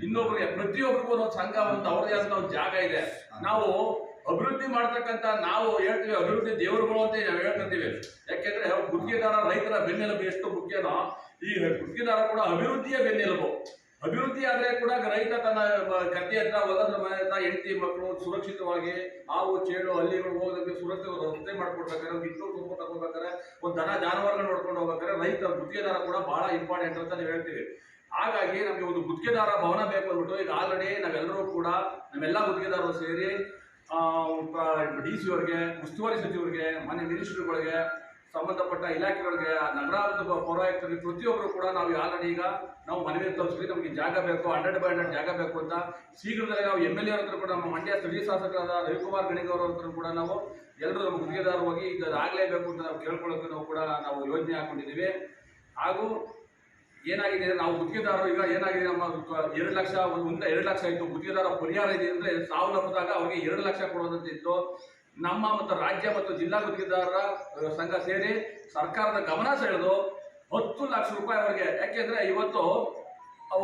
ಇನ್ನೊಬ್ಬರಿಗೆ ಪ್ರತಿಯೊಬ್ಬರಿಗೂ ಒಂದು ಸಂಘ, ಒಂದು ಅವ್ರದೇ ಆದಂಥ ಒಂದು ಜಾಗ ಇದೆ. ನಾವು ಅಭಿವೃದ್ಧಿ ಮಾಡ್ತಕ್ಕಂಥ ನಾವು ಹೇಳ್ತೀವಿ ಅಭಿವೃದ್ಧಿ ದೇವರುಗಳು ಅಂತ ನಾವು ಹೇಳ್ಕೊಂತೀವಿ. ಯಾಕೆಂದ್ರೆ ಗುತ್ತಿಗೆದಾರ ರೈತರ ಬೆನ್ನೆಲುಬು ಎಷ್ಟು ಮುಖ್ಯನೋ ಈ ಗುತ್ತಿಗೆದಾರ ಕೂಡ ಅಭಿವೃದ್ಧಿಯ ಬೆನ್ನೆಲುಬು. ಅಭಿವೃದ್ಧಿ ಆದರೆ ಕೂಡ ರೈತ ತನ್ನ ಗದ್ದೆ ಹತ್ರ ಹೊಲದ ಮನೆ ಹೆಂಡತಿ ಮಕ್ಕಳು ಸುರಕ್ಷಿತವಾಗಿ ಹಾವು ಚೇಳು ಹಳ್ಳಿಗಳು ಹೋಗೋದಕ್ಕೆ ಸುರಕ್ಷಿತ ರಸ್ತೆ ಮಾಡ್ಕೊಡ್ಬೇಕಾದ್ರೆ, ಒಂದು ಇಟ್ಟು ತುಂಬ ತಗೋಬೇಕಾದ್ರೆ, ಒಂದು ಜಾನುವಾರುಗಳು ನೋಡ್ಕೊಂಡು ಹೋಗ್ಬೇಕಾದ್ರೆ ರೈತ ಗುತ್ತಿಗೆದಾರ ಕೂಡ ಬಹಳ ಇಂಪಾರ್ಟೆಂಟ್ ಅಂತ ನೀವು ಹೇಳ್ತೀವಿ. ಹಾಗಾಗಿ ನಮಗೆ ಒಂದು ಗುತ್ತಿಗೆದಾರ ಭವನ ಬೇಕು ಅಂದ್ಬಿಟ್ಟು ಈಗ ಆಲ್ರೆಡಿ ನಾವೆಲ್ಲರೂ ಕೂಡ ನಮ್ಮೆಲ್ಲ ಗುತ್ತಿಗೆದಾರರು ಸೇರಿ DC ಅವರಿಗೆ, ಉಸ್ತುವಾರಿ ಸಚಿವರಿಗೆ, ಮಾನ್ಯ ಮಿನಿಸ್ಟ್ರುಗಳಿಗೆ, ಸಂಬಂಧಪಟ್ಟ ಇಲಾಖೆಗಳಿಗೆ, ನಗರಾಭಿವೃದ್ಧಿ ಪೌರಾಯುಕ್ತರಿಗೆ ಪ್ರತಿಯೊಬ್ಬರು ಕೂಡ ನಾವು ಆಲ್ರೆಡಿ ಈಗ ನಾವು ಮನವಿ ತಲುಪಿಸಿ ನಮಗೆ ಜಾಗ ಬೇಕು, 100/100 ಜಾಗ ಬೇಕು ಅಂತ. ಶೀಘ್ರದಲ್ಲೇ ನಾವು MLA ಅವ್ರ ಹತ್ರ ಕೂಡ ನಮ್ಮ ಮಂಡ್ಯ ಸ್ಥಳೀಯ ಶಾಸಕರಾದ ರವಿಕುಮಾರ್ ಗಣಿಗೌರ ಹತ್ರ ಕೂಡ ನಾವು ಎಲ್ಲರೂ ನಮ್ಮ ಗುತ್ತಿಗೆದಾರ ಹೋಗಿ ಈಗ ಆಗಲೇಬೇಕು ಅಂತ ನಾವು ಕೇಳ್ಕೊಳ್ಳೋಕೆ ನಾವು ಯೋಜನೆ ಹಾಕೊಂಡಿದ್ದೀವಿ. ಹಾಗೂ ಏನಾಗಿದೆ ನಾವು ಗುತ್ತಿಗೆದಾರರು ಈಗ ಏನಾಗಿದೆ ನಮ್ಮ 2 ಲಕ್ಷ ಮುಂದೆ 2 ಲಕ್ಷ ಇತ್ತು ಗುತ್ತಿಗೆದಾರ ಪರಿಹಾರ ಇದೆ ಅಂದರೆ ಸಾವನ್ನಪ್ಪಿದಾಗ ಅವರಿಗೆ 2 ಲಕ್ಷ ಕೊಡೋದಂತಿತ್ತು. ನಮ್ಮ ಮತ್ತು ರಾಜ್ಯ ಮತ್ತು ಜಿಲ್ಲಾ ಗುತ್ತಿಗೆದಾರರ ಸಂಘ ಸೇರಿ ಸರ್ಕಾರದ ಗಮನ ಸೆಳೆದು 10 ಲಕ್ಷ ರೂಪಾಯಿ ಅವರಿಗೆ. ಯಾಕೆಂದ್ರೆ ಇವತ್ತು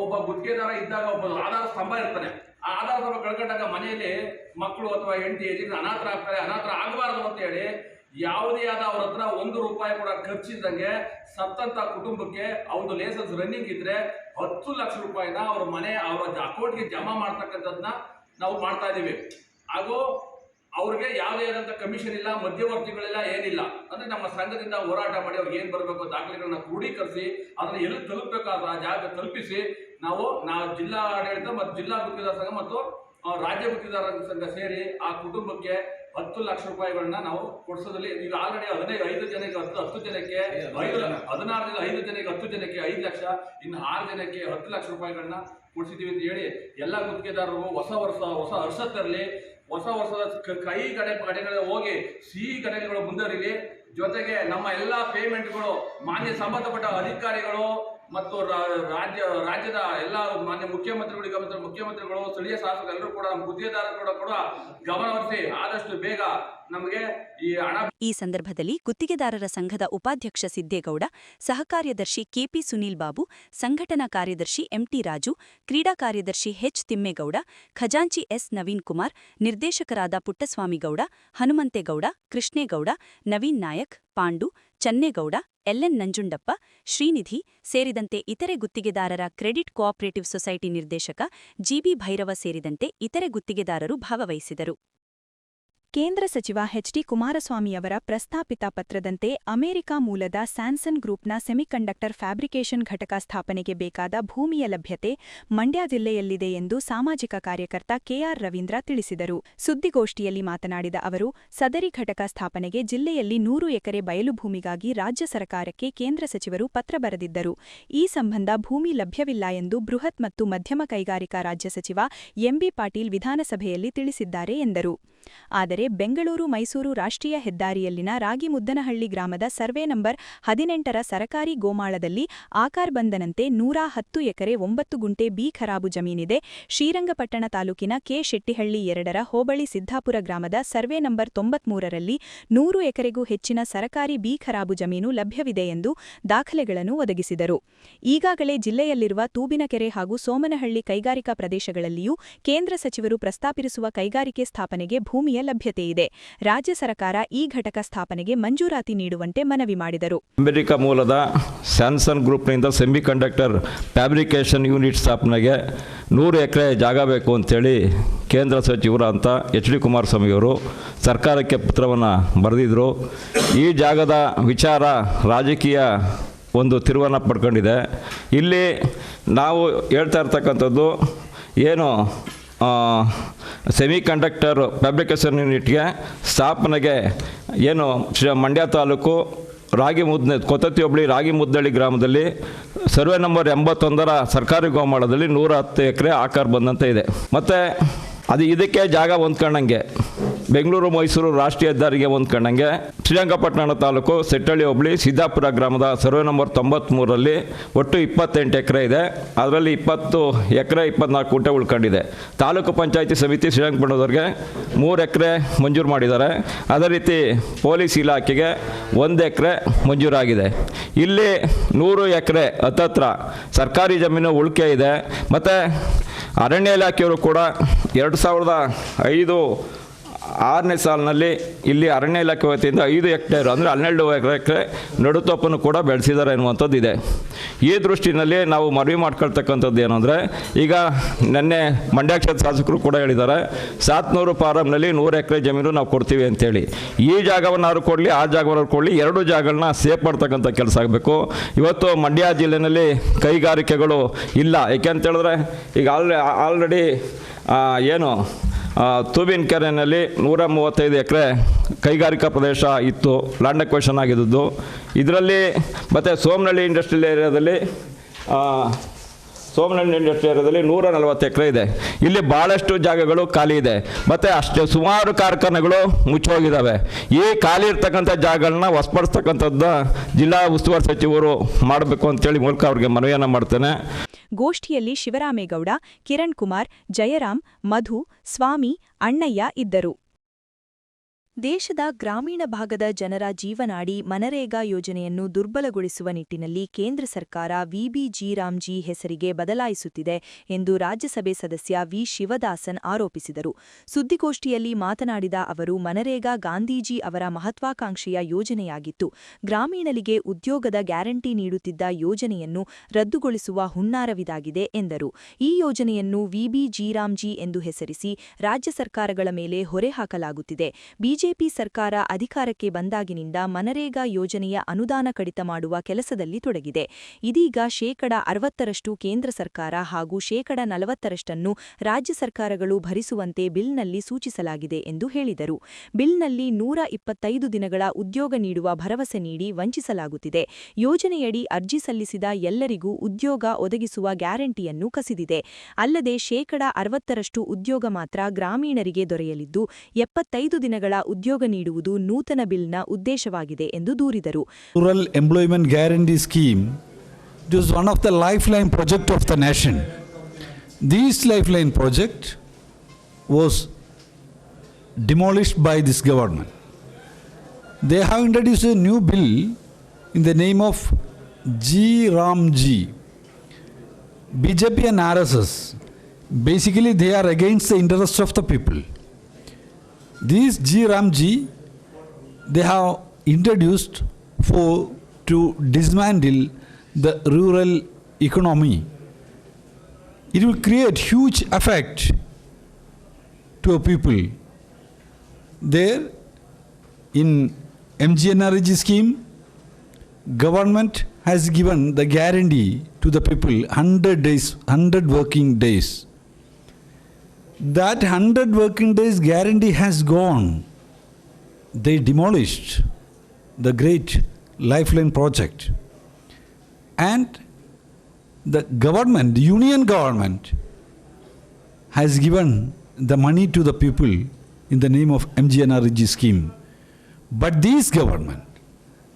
ಒಬ್ಬ ಗುತ್ತಿಗೆದಾರ ಇದ್ದಾಗ ಒಬ್ಬ ಆಧಾರ ಸ್ತಂಭ ಇರ್ತಾನೆ. ಆ ಆಧಾರದ ಕಳ್ಕೊಂಡಾಗ ಮನೆಯಲ್ಲಿ ಮಕ್ಕಳು ಅಥವಾ ಹೆಂಡತಿ ಯಜಮಾನ ಅನಾಥರಾಗ್ತಾರೆ. ಅನಾಥರ ಆಗಬಾರ್ದು ಅಂತ ಹೇಳಿ ಯಾವುದೇ ಆದ ಅವ್ರ ಹತ್ರ ₹1 ಕೂಡ ಖರ್ಚಿದ್ದಂಗೆ ಸತ್ತಂತ ಕುಟುಂಬಕ್ಕೆ ಅವ್ರದ್ದು ಲೈಸೆನ್ಸ್ ರನ್ನಿಂಗ್ ಇದ್ರೆ 10 ಲಕ್ಷ ರೂಪಾಯಿನ ಅವ್ರ ಮನೆ ಅವರ ಅಕೌಂಟ್ಗೆ ಜಮಾ ಮಾಡ್ತಕ್ಕಂಥದ್ದನ್ನ ನಾವು ಮಾಡ್ತಾ ಇದ್ದೀವಿ. ಹಾಗೂ ಅವ್ರಿಗೆ ಯಾವುದೇ ಆದಂಥ ಕಮಿಷನ್ ಇಲ್ಲ, ಮಧ್ಯವರ್ತಿಗಳಿಲ್ಲ, ಏನಿಲ್ಲ. ಅಂದ್ರೆ ನಮ್ಮ ಸಂಘದಿಂದ ಹೋರಾಟ ಮಾಡಿ ಅವ್ರಿಗೆ ಏನು ಬರಬೇಕು ದಾಖಲೆಗಳನ್ನ ಕ್ರೋಢೀಕರಿಸಿ ಅದನ್ನ ಎಲ್ಲಿ ತಲುಪಬೇಕಾದ ಆ ಜಾಗ ತಲುಪಿಸಿ ನಾವು ಜಿಲ್ಲಾ ಆಡಳಿತ ಮತ್ತು ಜಿಲ್ಲಾ ಗುತ್ತಿಗೆದಾರ ಸಂಘ ಮತ್ತು ರಾಜ್ಯ ಗುತ್ತಿಗೆದಾರ ಸಂಘ ಸೇರಿ ಆ ಕುಟುಂಬಕ್ಕೆ 10 ಲಕ್ಷ ರೂಪಾಯಿಗಳನ್ನ ನಾವು ಕೊಡಿಸೋದ್ರಲ್ಲಿ ಈಗ ಆಲ್ರೆಡಿ 5 ಜನಕ್ಕೆ 10 ಜನಕ್ಕೆ 16 5 ಜನಕ್ಕೆ 10 ಜನಕ್ಕೆ 5 ಲಕ್ಷ, ಇನ್ನು 6 ಜನಕ್ಕೆ 10 ಲಕ್ಷ ರೂಪಾಯಿಗಳನ್ನ ಕೊಡಿಸಿದ್ದೀವಿ ಅಂತ ಹೇಳಿ ಎಲ್ಲ ಗುತ್ತಿಗೆದಾರರು ಹೊಸ ಹರ್ಷ ತರಲಿ, ಹೊಸ ವರ್ಷದ ಕೈ ಘಟನೆಗಳು ಹೋಗಿ ಸಿಹಿ ಘಟನೆಗಳು ಮುಂದುವರಿಲಿ. ಜೊತೆಗೆ ನಮ್ಮ ಎಲ್ಲ ಪೇಮೆಂಟ್ಗಳು ಮಾನ್ಯ ಸಂಬಂಧಪಟ್ಟ ಅಧಿಕಾರಿಗಳು ಮತ್ತು ರಾಜ್ಯದ ಎಲ್ಲ ಮಾನ್ಯ ಮುಖ್ಯಮಂತ್ರಿಗಳು ಸ್ಥಳೀಯ ಶಾಸಕರು ಎಲ್ಲರೂ ಕೂಡ ನಮ್ಮ ಗುತ್ತಿಗೆದಾರರು ಕೂಡ ಗಮನಹರಿಸಿ ಆದಷ್ಟು ಬೇಗ ನಮಗೆ ಈ ಹಣ. ಈ ಸಂದರ್ಭದಲ್ಲಿ ಗುತ್ತಿಗೆದಾರರ ಸಂಘದ ಉಪಾಧ್ಯಕ್ಷ ಸಿದ್ದೇಗೌಡ, ಸಹಕಾರ್ಯದರ್ಶಿ ಕೆಪಿ ಸುನೀಲ್ ಬಾಬು, ಸಂಘಟನಾ ಕಾರ್ಯದರ್ಶಿ ಎಂಟಿ ರಾಜು, ಕ್ರೀಡಾ ಕಾರ್ಯದರ್ಶಿ ಎಚ್ ತಿಮ್ಮೇಗೌಡ, ಖಜಾಂಚಿ ಎಸ್ ನವೀನ್ ಕುಮಾರ್, ನಿರ್ದೇಶಕರಾದ ಪುಟ್ಟಸ್ವಾಮಿಗೌಡ, ಹನುಮಂತೇಗೌಡ, ಕೃಷ್ಣೇಗೌಡ, ನವೀನ್ ನಾಯಕ್, ಪಾಂಡು, ಚನ್ನೇಗೌಡ, ಎಲ್ಎನ್ ನಂಜುಂಡಪ್ಪ, ಶ್ರೀನಿಧಿ ಸೇರಿದಂತೆ ಇತರೆ ಗುತ್ತಿಗೆದಾರರ ಕ್ರೆಡಿಟ್ ಕೋಆಪರೇಟಿವ್ ಸೊಸೈಟಿ ನಿರ್ದೇಶಕ ಜಿಬಿ ಭೈರವ ಸೇರಿದಂತೆ ಇತರೆ ಗುತ್ತಿಗೆದಾರರು ಭಾಗವಹಿಸಿದರು. ಕೇಂದ್ರ ಸಚಿವ ಎಚ್ಡಿ ಕುಮಾರಸ್ವಾಮಿಯವರ ಪ್ರಸ್ತಾಪಿತ ಪತ್ರದಂತೆ ಅಮೆರಿಕ ಮೂಲದ ಸ್ಯಾನ್ಸನ್ ಗ್ರೂಪ್ನ ಸೆಮಿಕಂಡಕ್ಟರ್ ಫ್ಯಾಬ್ರಿಕೇಷನ್ ಘಟಕ ಸ್ಥಾಪನೆಗೆ ಬೇಕಾದ ಭೂಮಿಯ ಲಭ್ಯತೆ ಮಂಡ್ಯ ಜಿಲ್ಲೆಯಲ್ಲಿದೆ ಎಂದು ಸಾಮಾಜಿಕ ಕಾರ್ಯಕರ್ತ ಕೆಆರ್ ರವೀಂದ್ರ ತಿಳಿಸಿದರು. ಸುದ್ದಿಗೋಷ್ಠಿಯಲ್ಲಿ ಮಾತನಾಡಿದ ಅವರು, ಸದರಿ ಘಟಕ ಸ್ಥಾಪನೆಗೆ ಜಿಲ್ಲೆಯಲ್ಲಿ 100 ಎಕರೆ ಬಯಲು ಭೂಮಿಗಾಗಿ ರಾಜ್ಯ ಸರ್ಕಾರಕ್ಕೆ ಕೇಂದ್ರ ಸಚಿವರು ಪತ್ರ ಬರೆದಿದ್ದರು. ಈ ಸಂಬಂಧ ಭೂಮಿ ಲಭ್ಯವಿಲ್ಲ ಎಂದು ಬೃಹತ್ ಮತ್ತು ಮಧ್ಯಮ ಕೈಗಾರಿಕಾ ರಾಜ್ಯ ಸಚಿವ ಎಂಬಿ ಪಾಟೀಲ್ ವಿಧಾನಸಭೆಯಲ್ಲಿ ತಿಳಿಸಿದ್ದಾರೆ ಎಂದರು. ಆದರೆ ಬೆಂಗಳೂರು ಮೈಸೂರು ರಾಷ್ಟ್ರೀಯ ಹೆದ್ದಾರಿಯಲ್ಲಿನ ರಾಗಿಮುದ್ದನಹಳ್ಳಿ ಗ್ರಾಮದ ಸರ್ವೆ ನಂಬರ್ 18ರ ಸರಕಾರಿ ಗೋಮಾಳದಲ್ಲಿ ಆಕಾರ್ ಬಂದನಂತೆ 110 ಎಕರೆ 9 ಗುಂಟೆ ಬಿ ಖರಾಬು ಜಮೀನಿದೆ. ಶ್ರೀರಂಗಪಟ್ಟಣ ತಾಲೂಕಿನ ಕೆ ಶೆಟ್ಟಿಹಳ್ಳಿ 2ರ ಹೋಬಳಿ ಸಿದ್ದಾಪುರ ಗ್ರಾಮದ ಸರ್ವೆ ನಂಬರ್ 93ರಲ್ಲಿ 100 ಎಕರೆಗೂ ಹೆಚ್ಚಿನ ಸರಕಾರಿ ಬಿ ಖರಾಬು ಜಮೀನು ಲಭ್ಯವಿದೆ ಎಂದು ದಾಖಲೆಗಳನ್ನು ಒದಗಿಸಿದರು. ಈಗಾಗಲೇ ಜಿಲ್ಲೆಯಲ್ಲಿರುವ ತೂಬಿನಕೆರೆ ಹಾಗೂ ಸೋಮನಹಳ್ಳಿ ಕೈಗಾರಿಕಾ ಪ್ರದೇಶಗಳಲ್ಲಿಯೂ ಕೇಂದ್ರ ಸಚಿವರು ಪ್ರಸ್ತಾಪಿಸಿರುವ ಕೈಗಾರಿಕೆ ಸ್ಥಾಪನೆಗೆ ಭೂಮಿಯ ಲಭ್ಯತೆ ಇದೆ. ರಾಜ್ಯ ಸರ್ಕಾರ ಈ ಘಟಕ ಸ್ಥಾಪನೆಗೆ ಮಂಜೂರಾತಿ ನೀಡುವಂತೆ ಮನವಿ ಮಾಡಿದರು. ಅಮೆರಿಕ ಮೂಲದ ಸ್ಯಾನ್ಸನ್ ಗ್ರೂಪ್ನಿಂದ ಸೆಮಿಕಂಡಕ್ಟರ್ ಫ್ಯಾಬ್ರಿಕೇಷನ್ ಯೂನಿಟ್ ಸ್ಥಾಪನೆಗೆ 100 ಎಕರೆ ಜಾಗ ಬೇಕು ಅಂತೇಳಿ ಕೇಂದ್ರ ಸಚಿವರಂತ ಎಚ್ ಡಿ ಕುಮಾರಸ್ವಾಮಿಯವರು ಸರ್ಕಾರಕ್ಕೆ ಪತ್ರವನ್ನು ಬರೆದಿದ್ದರು. ಈ ಜಾಗದ ವಿಚಾರ ರಾಜಕೀಯ ಒಂದು ತಿರುವನ್ನು ಪಡ್ಕೊಂಡಿದೆ. ಇಲ್ಲಿ ನಾವು ಹೇಳ್ತಾ ಇರ್ತಕ್ಕಂಥದ್ದು ಏನು ಸೆಮಿಕಂಡಕ್ಟರ್ ಫ್ಯಾಬ್ರಿಕೇಷನ್ ಯೂನಿಟ್ಗೆ ಸ್ಥಾಪನೆಗೆ ಏನು ಮಂಡ್ಯ ತಾಲೂಕು ಕೊತ್ತತ್ತಿ ಹೋಬಳಿ ರಾಗಿಮುದ್ದಳ್ಳಿ ಗ್ರಾಮದಲ್ಲಿ ಸರ್ವೆ ನಂಬರ್ 81ರ ಸರ್ಕಾರಿ ಗೋಮಾಳದಲ್ಲಿ 110 ಎಕರೆ ಆಕಾರ್ ಬಂದಂತೆ ಇದೆ. ಮತ್ತು ಅದು ಇದಕ್ಕೆ ಜಾಗ ಹೊಂದ್ಕೊಂಡಂಗೆ ಬೆಂಗಳೂರು ಮೈಸೂರು ರಾಷ್ಟ್ರೀಯ ಹೆದ್ದಾರಿಗೆ ಹೊಂದ್ಕೊಂಡಂಗೆ ಶ್ರೀರಂಗಪಟ್ಟಣ ತಾಲೂಕು ಸೆಟ್ಟಳ್ಳಿ ಹೋಬಳಿ ಸಿದ್ದಾಪುರ ಗ್ರಾಮದ ಸರ್ವೆ ನಂಬರ್ 93ರಲ್ಲಿ ಒಟ್ಟು 28 ಎಕರೆ ಇದೆ. ಅದರಲ್ಲಿ 20 ಎಕರೆ 24 ಗುಂಟೆ ಉಳ್ಕೊಂಡಿದೆ. ತಾಲೂಕು ಪಂಚಾಯಿತಿ ಸಮಿತಿ ಶ್ರೀರಂಗಪಟ್ಟಣದವ್ರಿಗೆ 3 ಎಕರೆ ಮಂಜೂರು ಮಾಡಿದ್ದಾರೆ. ಅದೇ ರೀತಿ ಪೊಲೀಸ್ ಇಲಾಖೆಗೆ 1 ಎಕರೆ ಮಂಜೂರಾಗಿದೆ. ಇಲ್ಲಿ 100 ಎಕರೆ ಹತ್ತತ್ರ ಸರ್ಕಾರಿ ಜಮೀನು ಉಳಿಕೆ ಇದೆ. ಮತ್ತು ಅರಣ್ಯ ಇಲಾಖೆಯವರು ಕೂಡ 2005-6ನೇ ಸಾಲಿನಲ್ಲಿ ಇಲ್ಲಿ ಅರಣ್ಯ ಇಲಾಖೆ ವತಿಯಿಂದ 5 ಹೆಕ್ಟೇರ್ ಅಂದರೆ 12 ಎಕರೆ ನಡುತೋಪನ್ನು ಕೂಡ ಬೆಳೆಸಿದ್ದಾರೆ ಎನ್ನುವಂಥದ್ದು ಇದೆ. ಈ ದೃಷ್ಟಿನಲ್ಲಿ ನಾವು ಮನವಿ ಮಾಡ್ಕೊಳ್ತಕ್ಕಂಥದ್ದು ಏನಂದರೆ, ಈಗ ನಿನ್ನೆ ಮಂಡ್ಯ ಕ್ಷೇತ್ರ ಶಾಸಕರು ಕೂಡ ಹೇಳಿದ್ದಾರೆ, 700 ಫಾರಮ್ನಲ್ಲಿ 100 ಎಕರೆ ಜಮೀನು ನಾವು ಕೊಡ್ತೀವಿ ಅಂತೇಳಿ. ಈ ಜಾಗವನ್ನು ಅವರು ಕೊಡಲಿ, ಆ ಜಾಗವನ್ನು ಕೊಡಲಿ, 2 ಜಾಗಗಳನ್ನ ಸೇಫ್ ಮಾಡ್ತಕ್ಕಂಥ ಕೆಲಸ ಆಗಬೇಕು. ಇವತ್ತು ಮಂಡ್ಯ ಜಿಲ್ಲೆಯಲ್ಲಿ ಕೈಗಾರಿಕೆಗಳು ಇಲ್ಲ. ಏಕೆಂತೇಳಿದ್ರೆ ಈಗ ಆಲ್ರೆಡಿ ಏನು ತೂಬಿನಕೆರೆಯಲ್ಲಿ 135 ಎಕರೆ ಕೈಗಾರಿಕಾ ಪ್ರದೇಶ ಇತ್ತು, ಲ್ಯಾಂಡ್ ಅಕ್ವಿಸಿಷನ್ ಆಗಿದ್ದು. ಇದರಲ್ಲಿ ಮತ್ತು ಸೋಮನಹಳ್ಳಿ ಇಂಡಸ್ಟ್ರಿಯಲ್ ಏರಿಯಾದಲ್ಲಿ 140 ಎಕರೆ ಇದೆ. ಇಲ್ಲಿ ಭಾಳಷ್ಟು ಜಾಗಗಳು ಖಾಲಿ ಇದೆ. ಮತ್ತು ಅಷ್ಟು ಸುಮಾರು ಕಾರ್ಖಾನೆಗಳು ಮುಚ್ಚೋಗಿದ್ದಾವೆ. ಈ ಖಾಲಿ ಇರ್ತಕ್ಕಂಥ ಜಾಗಗಳನ್ನ ವಶಪಡಿಸ್ತಕ್ಕಂಥದ್ದು ಜಿಲ್ಲಾ ಉಸ್ತುವಾರಿ ಸಚಿವರು ಮಾಡಬೇಕು ಅಂತೇಳಿ ಮೂಲಕ ಅವ್ರಿಗೆ ಮನವಿಯನ್ನು ಮಾಡ್ತೇನೆ. ಗೋಷ್ಠಿಯಲ್ಲಿ ಶಿವರಾಮೇಗೌಡ, ಕಿರಣ್ ಕುಮಾರ್, ಜಯರಾಮ್, ಮಧು, ಸ್ವಾಮಿ, ಅಣ್ಣಯ್ಯ ಇದ್ದರು. ದೇಶದ ಗ್ರಾಮೀಣ ಭಾಗದ ಜನರ ಜೀವನಾಡಿ ಮನರೇಗಾ ಯೋಜನೆಯನ್ನು ದುರ್ಬಲಗೊಳಿಸುವ ನಿಟ್ಟಿನಲ್ಲಿ ಕೇಂದ್ರ ಸರ್ಕಾರ ವಿಬಿಜಿ ರಾಮ್ಜಿ ಹೆಸರಿಗೆ ಬದಲಾಯಿಸುತ್ತಿದೆ ಎಂದು ರಾಜ್ಯಸಭೆ ಸದಸ್ಯ ವಿ ಶಿವದಾಸನ್ ಆರೋಪಿಸಿದರು. ಸುದ್ದಿಗೋಷ್ಠಿಯಲ್ಲಿ ಮಾತನಾಡಿದ ಅವರು, ಮನರೇಗಾ ಗಾಂಧೀಜಿ ಅವರ ಮಹತ್ವಾಕಾಂಕ್ಷೆಯ ಯೋಜನೆಯಾಗಿತ್ತು. ಗ್ರಾಮೀಣರಿಗೆ ಉದ್ಯೋಗದ ಗ್ಯಾರಂಟಿ ನೀಡುತ್ತಿದ್ದ ಯೋಜನೆಯನ್ನು ರದ್ದುಗೊಳಿಸುವ ಹುನ್ನಾರವಿದಾಗಿದೆ ಎಂದರು. ಈ ಯೋಜನೆಯನ್ನು ವಿಬಿಜಿ ರಾಮ್ಜಿ ಎಂದು ಹೆಸರಿಸಿ ರಾಜ್ಯ ಸರ್ಕಾರಗಳ ಮೇಲೆ ಹೊರೆ ಹಾಕಲಾಗುತ್ತಿದೆ. ಬಿಜೆಪಿ ಸರ್ಕಾರ ಅಧಿಕಾರಕ್ಕೆ ಬಂದಾಗಿನಿಂದ ಮನರೇಗಾ ಯೋಜನೆಯ ಅನುದಾನ ಕಡಿತ ಮಾಡುವ ಕೆಲಸದಲ್ಲಿ ತೊಡಗಿದೆ. ಇದೀಗ 60% ಕೇಂದ್ರ ಸರ್ಕಾರ ಹಾಗೂ 40% ರಾಜ್ಯ ಸರ್ಕಾರಗಳು ಭರಿಸುವಂತೆ ಬಿಲ್ನಲ್ಲಿ ಸೂಚಿಸಲಾಗಿದೆ ಎಂದು ಹೇಳಿದರು. ಬಿಲ್ನಲ್ಲಿ 125 ದಿನಗಳ ಉದ್ಯೋಗ ನೀಡುವ ಭರವಸೆ ನೀಡಿ ವಂಚಿಸಲಾಗುತ್ತಿದೆ. ಯೋಜನೆಯಡಿ ಅರ್ಜಿ ಸಲ್ಲಿಸಿದ ಎಲ್ಲರಿಗೂ ಉದ್ಯೋಗ ಒದಗಿಸುವ ಗ್ಯಾರಂಟಿಯನ್ನು ಕಸಿದಿದೆ. ಅಲ್ಲದೆ 60% ಉದ್ಯೋಗ ಮಾತ್ರ ಗ್ರಾಮೀಣರಿಗೆ ದೊರೆಯಲಿದ್ದು 75 ದಿನಗಳ ಉದ್ಯೋಗ ನೀಡುವುದು ನೂತನ ಬಿಲ್ನ ಉದ್ದೇಶವಾಗಿದೆ ಎಂದು ದೂರಿದರು. Rural Employment Guarantee Scheme, it was one of the lifeline project of the nation. This lifeline project was demolished by this government. They have introduced a new bill in the name of G Ramji. BJP and RSS, basically they are against the interests of the people. These G Ramji, they have introduced to dismantle the rural economy. It will create huge effect to people. There, in MGNREG scheme, government has given the guarantee to the people 100 days, 100 working days. That 100 working days guarantee has gone. They demolished the great lifeline project. And the government, the union government, has given the money to the people in the name of MGNREG scheme. But this government,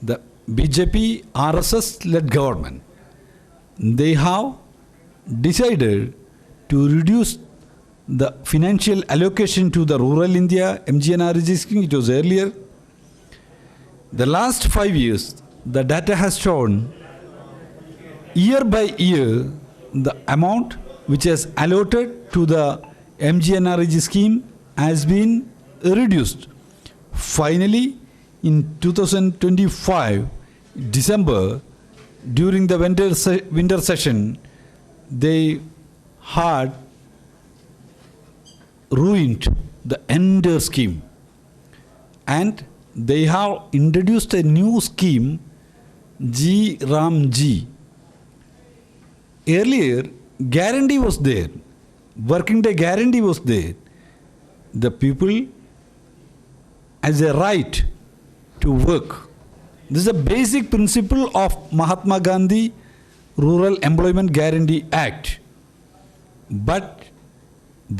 the BJP RSS-led government, they have decided to reduce the financial allocation to the rural India MGNREG scheme. It was earlier. The last 5 years, the data has shown year by year the amount which is allotted to the MGNREG scheme has been reduced. Finally, in 2025, December, during the winter session, they had ruined the entire scheme. And they have introduced a new scheme, G Ramji. Earlier, guarantee was there. Working day guarantee was there. The people has a right to work. This is a basic principle of Mahatma Gandhi Rural Employment Guarantee Act. But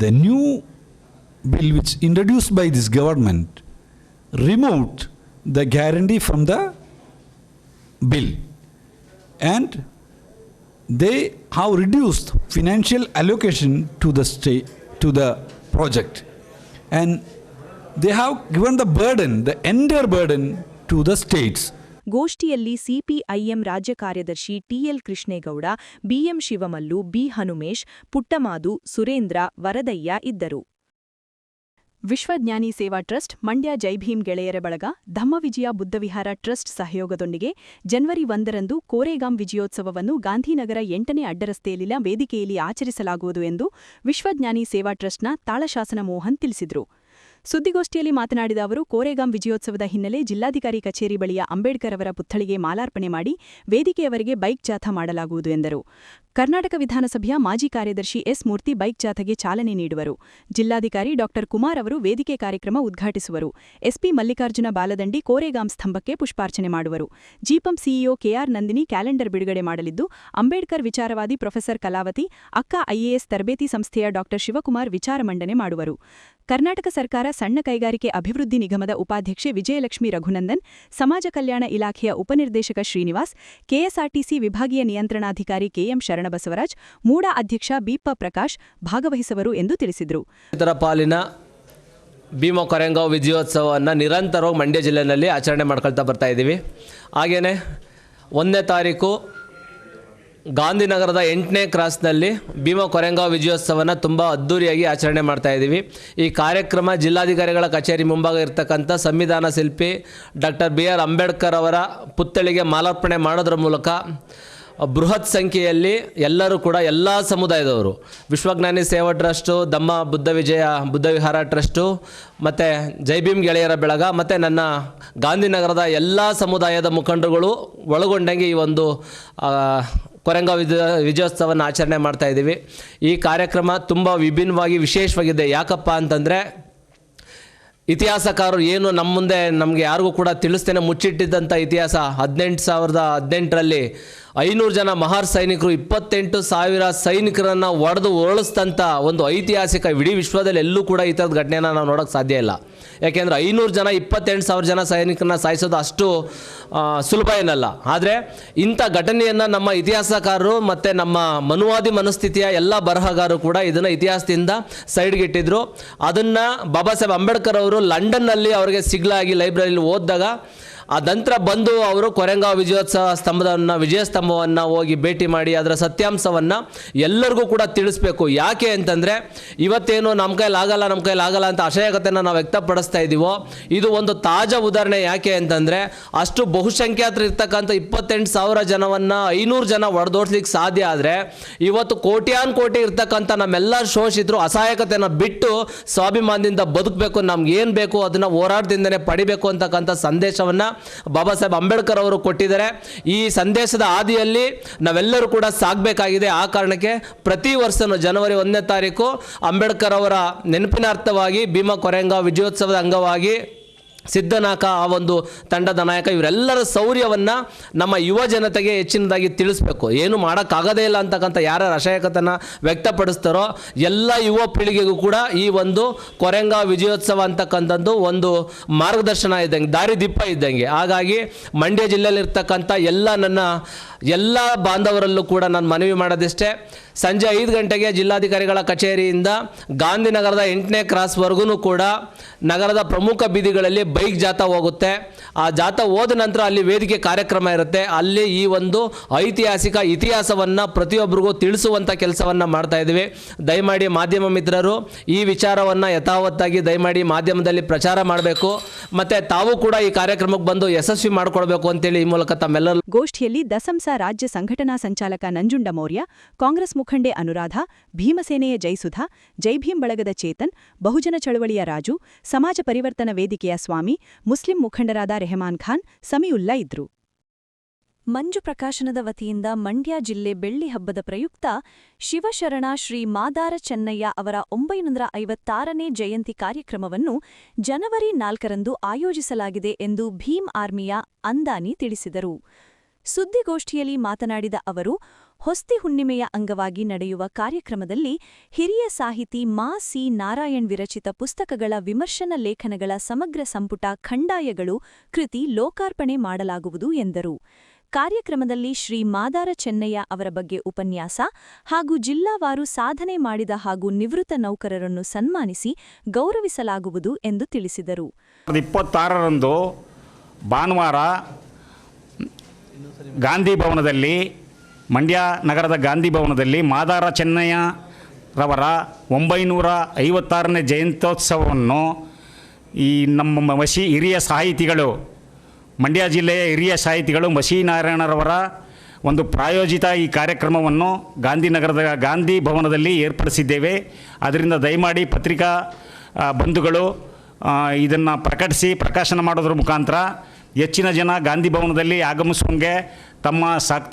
the new bill which introduced by this government removed the guarantee from the bill, and they have reduced financial allocation to the state, to the project, and they have given the burden, the entire burden, to the states. ಗೋಷ್ಠಿಯಲ್ಲಿ CPIM ರಾಜ್ಯ ಕಾರ್ಯದರ್ಶಿ TL Krishnegowda, BM Shivamallu, B Hanumesh, Puttamadu, Surendra, Varadaiah ಇದ್ದರು. ವಿಶ್ವಜ್ಞಾನಿ ಸೇವಾ trust, Mandya Jai Bhim ಗೆಳೆಯರ ಬಳಗ, ಧಮ್ಮವಿಜಯ ಬುದ್ಧವಿಹಾರ trust ಸಹಯೋಗದೊಂದಿಗೆ ಜನವರಿ 1ರಂದು ಕೋರೆಗಾಂ ವಿಜಯೋತ್ಸವವನ್ನು ಗಾಂಧಿನಗರ 8ನೇ ಅಡ್ಡರಸ್ತೆಯಲ್ಲಿನ ವೇದಿಕೆಯಲ್ಲಿ ಆಚರಿಸಲಾಗುವುದು ಎಂದು ವಿಶ್ವಜ್ಞಾನಿ ಸೇವಾ ಟ್ರಸ್ಟ್ನ ತಾಳಶಾಸನ ಮೋಹನ್ ತಿಳಿಸಿದರು. ಸುದ್ದಿಗೋಷ್ಠಿಯಲ್ಲಿ ಮಾತನಾಡಿದ ಅವರು, ಕೋರೆಗಾಂ ವಿಜಯೋತ್ಸವದ ಹಿನ್ನೆಲೆ ಜಿಲ್ಲಾಧಿಕಾರಿ ಕಚೇರಿ ಬಳಿಯ ಅಂಬೇಡ್ಕರ್ ಅವರ ಪುತ್ಥಳಿಗೆ ಮಾಲಾರ್ಪಣೆ ಮಾಡಿ ವೇದಿಕೆಯವರೆಗೆ ಬೈಕ್ ಜಾಥಾ ಮಾಡಲಾಗುವುದು ಎಂದರು. ಕರ್ನಾಟಕ ವಿಧಾನಸಭೆಯ ಮಾಜಿ ಕಾರ್ಯದರ್ಶಿ ಎಸ್ ಮೂರ್ತಿ ಬೈಕ್ ಜಾಥಾಗೆ ಚಾಲನೆ ನೀಡುವರು. ಜಿಲ್ಲಾಧಿಕಾರಿ ಡಾ ಕುಮಾರ್ ಅವರು ವೇದಿಕೆ ಕಾರ್ಯಕ್ರಮ ಉದ್ಘಾಟಿಸುವರು. ಎಸ್ಪಿ ಮಲ್ಲಿಕಾರ್ಜುನ ಬಾಲದಂಡಿ ಕೋರೆಗಾಂ ಸ್ತಂಭಕ್ಕೆ ಪುಷ್ಪಾರ್ಚನೆ ಮಾಡುವರು. ಜಿಪಂ ಸಿಇಒ ಕೆಆರ್ ನಂದಿನಿ ಕ್ಯಾಲೆಂಡರ್ ಬಿಡುಗಡೆ ಮಾಡಲಿದ್ದು, ಅಂಬೇಡ್ಕರ್ ವಿಚಾರವಾದಿ ಪ್ರೊಫೆಸರ್ ಕಲಾವತಿ, ಅಕ್ಕ ಐಎಎಸ್ ತರಬೇತಿ ಸಂಸ್ಥೆಯ ಡಾ ಶಿವಕುಮಾರ್ ವಿಚಾರ ಮಂಡನೆ ಮಾಡುವರು. ಕರ್ನಾಟಕ ಸರ್ಕಾರ ಸಣ್ಣ ಕೈಗಾರಿಕೆ ಅಭಿವೃದ್ಧಿ ನಿಗಮದ ಉಪಾಧ್ಯಕ್ಷೆ ವಿಜಯಲಕ್ಷ್ಮಿ ರಘುನಂದನ್, ಸಮಾಜ ಕಲ್ಯಾಣ ಇಲಾಖೆಯ ಉಪನಿರ್ದೇಶಕ ಶ್ರೀನಿವಾಸ್, ಕೆಎಸ್ಆರ್ಟಿಸಿ ವಿಭಾಗೀಯ ನಿಯಂತ್ರಣಾಧಿಕಾರಿ ಕೆಎಂ ಶರಣಬಸವರಾಜ್, ಮೂಡಾ ಅಧ್ಯಕ್ಷ ಬಿಪ್ಪ ಪ್ರಕಾಶ್ ಭಾಗವಹಿಸುವರು ಎಂದು ತಿಳಿಸಿದರು. ಇದರ ಪಾಲಿನ ಭೀಮ ಕೊರೆಂಗಾವ್ ವಿಜಯೋತ್ಸವವನ್ನು ನಿರಂತರವಾಗಿ ಮಂಡ್ಯ ಜಿಲ್ಲೆಯಲ್ಲಿ ಆಚರಣೆ ಮಾಡ್ಕೊಳ್ತಾ ಬರ್ತಾ ಇದ್ದೀವಿ. ಹಾಗೆಯೇ 1ನೇ ತಾರೀಕು ಗಾಂಧಿನಗರದ 8ನೇ ಕ್ರಾಸ್ನಲ್ಲಿ ಭೀಮ ಕೊರೆಂಗಾವ್ ವಿಜಯೋತ್ಸವನ ತುಂಬ ಅದ್ಧೂರಿಯಾಗಿ ಆಚರಣೆ ಮಾಡ್ತಾ ಇದ್ದೀವಿ. ಈ ಕಾರ್ಯಕ್ರಮ ಜಿಲ್ಲಾಧಿಕಾರಿಗಳ ಕಚೇರಿ ಮುಂಭಾಗ ಇರತಕ್ಕಂಥ ಸಂವಿಧಾನ ಶಿಲ್ಪಿ ಡಾಕ್ಟರ್ BR ಅಂಬೇಡ್ಕರ್ ಅವರ ಪುತ್ಥಳಿಗೆ ಮಾಲಾರ್ಪಣೆ ಮಾಡೋದ್ರ ಮೂಲಕ ಬೃಹತ್ ಸಂಖ್ಯೆಯಲ್ಲಿ ಎಲ್ಲರೂ ಕೂಡ ಎಲ್ಲ ಸಮುದಾಯದವರು, ವಿಶ್ವಜ್ಞಾನಿ ಸೇವಾ ಟ್ರಸ್ಟು, ದಮ್ಮ ಬುದ್ಧ ವಿಹಾರ ಟ್ರಸ್ಟು, ಮತ್ತು ಜೈ ಭೀಮ್ ಗೆಳೆಯರ ಬೆಳಗ, ಮತ್ತು ನನ್ನ ಗಾಂಧಿನಗರದ ಎಲ್ಲ ಸಮುದಾಯದ ಮುಖಂಡರುಗಳು ಒಳಗೊಂಡಂಗೆ ಈ ಒಂದು ಕೊರೆಂಗಾವ್ ವಿಜಯೋತ್ಸವನ ಆಚರಣೆ ಮಾಡ್ತಾ ಇದ್ದೀವಿ. ಈ ಕಾರ್ಯಕ್ರಮ ತುಂಬ ವಿಭಿನ್ನವಾಗಿ ವಿಶೇಷವಾಗಿದೆ. ಯಾಕಪ್ಪ ಅಂತಂದರೆ ಇತಿಹಾಸಕಾರರು ಏನು ನಮ್ಮ ಮುಂದೆ ನಮಗೆ ಯಾರಿಗೂ ಕೂಡ ತಿಳಿಸ್ತೇನೆ ಮುಚ್ಚಿಟ್ಟಿದ್ದಂಥ ಇತಿಹಾಸ 1818ರಲ್ಲಿ 500 ಜನ ಮಹಾರ್ ಸೈನಿಕರು 28,000 ಸೈನಿಕರನ್ನು ಒಡೆದು ಉರುಳಿಸಿದಂಥ ಒಂದು ಐತಿಹಾಸಿಕ, ಇಡೀ ವಿಶ್ವದಲ್ಲಿ ಎಲ್ಲೂ ಕೂಡ ಈ ಥರದ ಘಟನೆಯನ್ನು ನಾವು ನೋಡೋಕ್ಕೆ ಸಾಧ್ಯ ಇಲ್ಲ. ಯಾಕೆಂದರೆ 500 ಜನ 28,000 ಜನ ಸೈನಿಕರನ್ನ ಸಾಯಿಸೋದು ಅಷ್ಟು ಸುಲಭ ಏನಲ್ಲ. ಆದರೆ ಇಂಥ ಘಟನೆಯನ್ನು ನಮ್ಮ ಇತಿಹಾಸಕಾರರು ಮತ್ತು ನಮ್ಮ ಮನುವಾದಿ ಮನಸ್ಥಿತಿಯ ಎಲ್ಲ ಬರಹಗಾರರು ಕೂಡ ಇದನ್ನು ಇತಿಹಾಸದಿಂದ ಸೈಡ್ಗಿಟ್ಟಿದ್ರು. ಅದನ್ನು ಬಾಬಾ ಸಾಹೇಬ್ ಅಂಬೇಡ್ಕರ್ ಅವರು ಲಂಡನ್ನಲ್ಲಿ ಅವರಿಗೆ ಸಿಗ್ಲಾಗಿ ಲೈಬ್ರರಿಲಿ ಓದಿದಾಗ ಆ ನಂತರ ಬಂದು ಅವರು ಕೊರೆಂಗಾವ್ ವಿಜಯ ಸ್ತಂಭವನ್ನು ಹೋಗಿ ಭೇಟಿ ಮಾಡಿ ಅದರ ಸತ್ಯಾಂಶವನ್ನು ಎಲ್ಲರಿಗೂ ಕೂಡ ತಿಳಿಸ್ಬೇಕು. ಯಾಕೆ ಅಂತಂದರೆ ಇವತ್ತೇನು ನಮ್ಮ ಕೈಲಾಗಲ್ಲ ಅಂತ ಅಸಹ್ಯಕತೆಯನ್ನು ನಾವು ವ್ಯಕ್ತಪಡಿಸ್ತಾ ಇದ್ದೀವೋ, ಇದು ಒಂದು ತಾಜಾ ಉದಾಹರಣೆ. ಯಾಕೆ ಅಂತಂದರೆ ಅಷ್ಟು ಬಹುಸಂಖ್ಯಾತರು ಇರ್ತಕ್ಕಂಥ 28,000 ಜನವನ್ನು 500 ಜನ ಹೊಡೆದೋಡ್ಸ್ಲಿಕ್ಕೆ ಸಾಧ್ಯ ಆದರೆ, ಇವತ್ತು ಕೋಟಿ ಇರ್ತಕ್ಕಂಥ ನಮ್ಮೆಲ್ಲ ಶೋಷಿತರು ಅಸಹಾಯಕತೆಯನ್ನು ಬಿಟ್ಟು ಸ್ವಾಭಿಮಾನದಿಂದ ಬದುಕಬೇಕು, ನಮ್ಗೆ ಏನು ಬೇಕು ಅದನ್ನು ಹೋರಾಟದಿಂದನೇ ಪಡಿಬೇಕು ಅಂತಕ್ಕಂಥ ಸಂದೇಶವನ್ನು ಬಾಬಾ ಸಾಹೇಬ್ ಅಂಬೇಡ್ಕರ್ ಅವರು ಕೊಟ್ಟಿದ್ದಾರೆ. ಈ ಸಂದೇಶದ ಹಾದಿಯಲ್ಲಿ ನಾವೆಲ್ಲರೂ ಕೂಡ ಸಾಗಬೇಕಾಗಿದೆ. ಆ ಕಾರಣಕ್ಕೆ ಪ್ರತಿ ವರ್ಷನೂ ಜನವರಿ 1ನೇ ತಾರೀಕು ಅಂಬೇಡ್ಕರ್ ಅವರ ನೆನಪಿನಾರ್ಥವಾಗಿ ಭೀಮ ಕೊರೆಂಗಾವ್ ವಿಜಯೋತ್ಸವದ ಅಂಗವಾಗಿ ಸಿದ್ದನಾಕ, ಆ ಒಂದು ತಂಡದ ನಾಯಕ, ಇವರೆಲ್ಲರ ಶೌರ್ಯವನ್ನು ನಮ್ಮ ಯುವ ಜನತೆಗೆ ಹೆಚ್ಚಿನದಾಗಿ ತಿಳಿಸ್ಬೇಕು. ಏನು ಮಾಡೋಕ್ಕಾಗದೇ ಇಲ್ಲ ಅಂತಕ್ಕಂಥ ಯಾರು ಅಸಹಾಯಕತೆಯನ್ನು ವ್ಯಕ್ತಪಡಿಸ್ತಾರೋ ಎಲ್ಲ ಯುವ ಪೀಳಿಗೆಗೂ ಕೂಡ ಈ ಒಂದು ಕೊರೆಂಗಾವ್ ವಿಜಯೋತ್ಸವ ಅಂತಕ್ಕಂಥದ್ದು ಒಂದು ಮಾರ್ಗದರ್ಶನ ಇದ್ದಂಗೆ, ದಾರಿದೀಪ ಇದ್ದಂಗೆ. ಹಾಗಾಗಿ ಮಂಡ್ಯ ಜಿಲ್ಲೆಯಲ್ಲಿರ್ತಕ್ಕಂಥ ಎಲ್ಲ ಬಾಂಧವರಲ್ಲೂ ಕೂಡ ನಾನು ಮನವಿ ಮಾಡೋದಿಷ್ಟೇ, ಸಂಜೆ 5 ಗಂಟೆಗೆ ಜಿಲ್ಲಾಧಿಕಾರಿಗಳ ಕಚೇರಿಯಿಂದ ಗಾಂಧಿನಗರದ 8ನೇ ಕ್ರಾಸ್ವರೆಗೂ ಕೂಡ ನಗರದ ಪ್ರಮುಖ ಬೀದಿಗಳಲ್ಲಿ ಬೈಕ್ ಜಾಥಾ ಹೋಗುತ್ತೆ. ಆ ಜಾಥಾ ಹೋದ ನಂತರ ಅಲ್ಲಿ ವೇದಿಕೆ ಕಾರ್ಯಕ್ರಮ ಇರುತ್ತೆ. ಅಲ್ಲಿ ಈ ಒಂದು ಐತಿಹಾಸಿಕ ಇತಿಹಾಸವನ್ನು ಪ್ರತಿಯೊಬ್ಬರಿಗೂ ತಿಳಿಸುವಂಥ ಕೆಲಸವನ್ನು ಮಾಡ್ತಾ ಇದ್ದೀವಿ. ದಯಮಾಡಿ ಮಾಧ್ಯಮ ಮಿತ್ರರು ಈ ವಿಚಾರವನ್ನು ಯಥಾವತ್ತಾಗಿ ದಯಮಾಡಿ ಮಾಧ್ಯಮದಲ್ಲಿ ಪ್ರಚಾರ ಮಾಡಬೇಕು, ಮತ್ತು ತಾವು ಕೂಡ ಈ ಕಾರ್ಯಕ್ರಮಕ್ಕೆ ಬಂದು ಯಶಸ್ವಿ ಮಾಡಿಕೊಡ್ಬೇಕು ಅಂತೇಳಿ ಈ ಮೂಲಕ ತಮ್ಮೆಲ್ಲರೂ. ಗೋಷ್ಠಿಯಲ್ಲಿ ದಸಂಸ ರಾಜ್ಯ ಸಂಘಟನಾ ಸಂಚಾಲಕ ನಂಜುಂಡ ಮೌರ್ಯ, ಕಾಂಗ್ರೆಸ್ ಮುಖಂಡೆ ಅನುರಾಧ, ಭೀಮಸೇನೆಯ ಜೈಸುಧಾ, ಜೈ ಭೀಮ್ ಬಳಗದ ಚೇತನ್, ಬಹುಜನ ಚಳವಳಿಯ ರಾಜು, ಸಮಾಜ ಪರಿವರ್ತನ ವೇದಿಕೆಯ ಸ್ವಾಮಿ, ಮುಸ್ಲಿಂ ಮುಖಂಡರಾದ ರೆಹಮಾನ್ ಖಾನ್, ಸಮೀವುಲ್ಲಾ ಇದ್ರು. ಮಂಜು ಪ್ರಕಾಶನದ ವತಿಯಿಂದ ಮಂಡ್ಯ ಜಿಲ್ಲೆ ಬೆಳ್ಳಿ ಹಬ್ಬದ ಪ್ರಯುಕ್ತ ಶಿವಶರಣ ಶ್ರೀ ಮಾದಾರ ಚೆನ್ನಯ್ಯ ಅವರ 956ನೇ ಜಯಂತಿ ಕಾರ್ಯಕ್ರಮವನ್ನು ಜನವರಿ 4ರಂದು ಆಯೋಜಿಸಲಾಗಿದೆ ಎಂದು ಭೀಮ್ ಆರ್ಮಿಯ ಅಂದಾನಿ ತಿಳಿಸಿದರು. ಸುದ್ದಿಗೋಷ್ಠಿಯಲ್ಲಿ ಮಾತನಾಡಿದ ಅವರು, ಹೊಸ್ತಿ ಹುಣ್ಣಿಮೆಯ ಅಂಗವಾಗಿ ನಡೆಯುವ ಕಾರ್ಯಕ್ರಮದಲ್ಲಿ ಹಿರಿಯ ಸಾಹಿತಿ ಮಾ ಸಿ ನಾರಾಯಣ್ ವಿರಚಿತ ಪುಸ್ತಕಗಳ ವಿಮರ್ಶನ ಲೇಖನಗಳ ಸಮಗ್ರ ಸಂಪುಟ ಖಂಡಾಯಗಳು ಕೃತಿ ಲೋಕಾರ್ಪಣೆ ಮಾಡಲಾಗುವುದು ಎಂದರು. ಕಾರ್ಯಕ್ರಮದಲ್ಲಿ ಶ್ರೀ ಮಾದಾರ ಚೆನ್ನಯ್ಯ ಅವರ ಬಗ್ಗೆ ಉಪನ್ಯಾಸ ಹಾಗೂ ಜಿಲ್ಲಾವಾರು ಸಾಧನೆ ಮಾಡಿದ ಹಾಗೂ ನಿವೃತ್ತ ನೌಕರರನ್ನು ಸನ್ಮಾನಿಸಿ ಗೌರವಿಸಲಾಗುವುದು ಎಂದು ತಿಳಿಸಿದರು. 26ರಂದು ಭಾನುವಾರ ಗಾಂಧಿ ಭವನದಲ್ಲಿ, ಮಂಡ್ಯ ನಗರದ ಗಾಂಧಿ ಭವನದಲ್ಲಿ ಮಾದಾರ ಚೆನ್ನಯ್ಯರವರ 956ನೇ ಜಯಂತ್ಯೋತ್ಸವವನ್ನು ಈ ನಮ್ಮ ಹಿರಿಯ ಸಾಹಿತಿಗಳು, ಮಂಡ್ಯ ಜಿಲ್ಲೆಯ ಹಿರಿಯ ಸಾಹಿತಿಗಳು ಮಶೀನಾರಾಯಣರವರ ಒಂದು ಪ್ರಾಯೋಜಿತ ಈ ಕಾರ್ಯಕ್ರಮವನ್ನು ಗಾಂಧಿನಗರದ ಗಾಂಧಿ ಭವನದಲ್ಲಿ ಏರ್ಪಡಿಸಿದ್ದೇವೆ. ಅದರಿಂದ ದಯಮಾಡಿ ಪತ್ರಿಕಾ ಬಂಧುಗಳು ಇದನ್ನು ಪ್ರಕಾಶನ ಮಾಡೋದ್ರ ಮುಖಾಂತರ ಹೆಚ್ಚಿನ ಜನ ಗಾಂಧಿ ಭವನದಲ್ಲಿ ಆಗಮಿಸುವಂಗೆ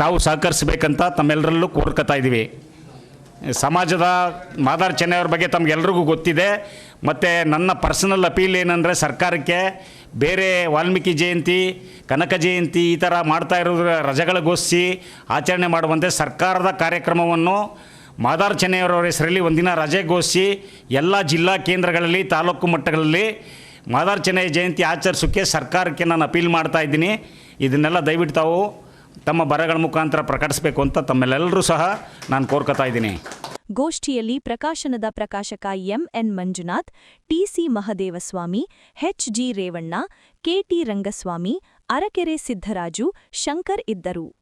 ತಾವು ಸಹಕರಿಸಬೇಕಂತ ತಮ್ಮೆಲ್ಲರಲ್ಲೂ ಕೋರ್ಕೊತಾ ಇದ್ದೀವಿ. ಸಮಾಜದ ಮಾದಾರ ಚೆನ್ನಯ್ಯವ್ರ ಬಗ್ಗೆ ತಮಗೆಲ್ರಿಗೂ ಗೊತ್ತಿದೆ. ಮತ್ತು ನನ್ನ ಪರ್ಸನಲ್ ಅಪೀಲ್ ಏನಂದರೆ, ಸರ್ಕಾರಕ್ಕೆ ಬೇರೆ ವಾಲ್ಮೀಕಿ ಜಯಂತಿ, ಕನಕ ಜಯಂತಿ ಈ ಥರ ಮಾಡ್ತಾ ಇರೋದ್ರ ರಜೆಗಳಿಗೋಸ್ಕರ ಆಚರಣೆ ಮಾಡುವಂತೆ ಸರ್ಕಾರದ ಕಾರ್ಯಕ್ರಮವನ್ನು ಮಾದಾರ ಚೆನ್ನಯ್ಯವ್ರ ಹೆಸರಲ್ಲಿ ಒಂದಿನ ರಜೆಗೋಸ್ಕರ ಎಲ್ಲ ಜಿಲ್ಲಾ ಕೇಂದ್ರಗಳಲ್ಲಿ, ತಾಲೂಕು ಮಟ್ಟಗಳಲ್ಲಿ ಮಾದಾರ ಚೆನ್ನಯ್ಯ ಜಯಂತಿ ಆಚರಿಸೋಕ್ಕೆ ಸರ್ಕಾರಕ್ಕೆ ನಾನು ಅಪೀಲ್ ಮಾಡ್ತಾ ಇದ್ದೀನಿ. ಇದನ್ನೆಲ್ಲ ದಯವಿಟ್ಟು ತಾವು ತಮ್ಮ ಬರಹಗಳ ಮುಖಾಂತರ ಪ್ರಕಟಿಸಬೇಕು ಅಂತ ತಮ್ಮೆಲ್ಲರೂ ಸಹ ನಾನು ಕೋರ್ಕೊತಾ ಇದ್ದೀನಿ. ಗೋಷ್ಠಿಯಲ್ಲಿ ಪ್ರಕಾಶನದ ಪ್ರಕಾಶಕ MN Manjunath, TC Mahadevaswamy, HG Revanna, KT Rangaswamy, Arakere Siddaraju, Shankar ಇದ್ದರು.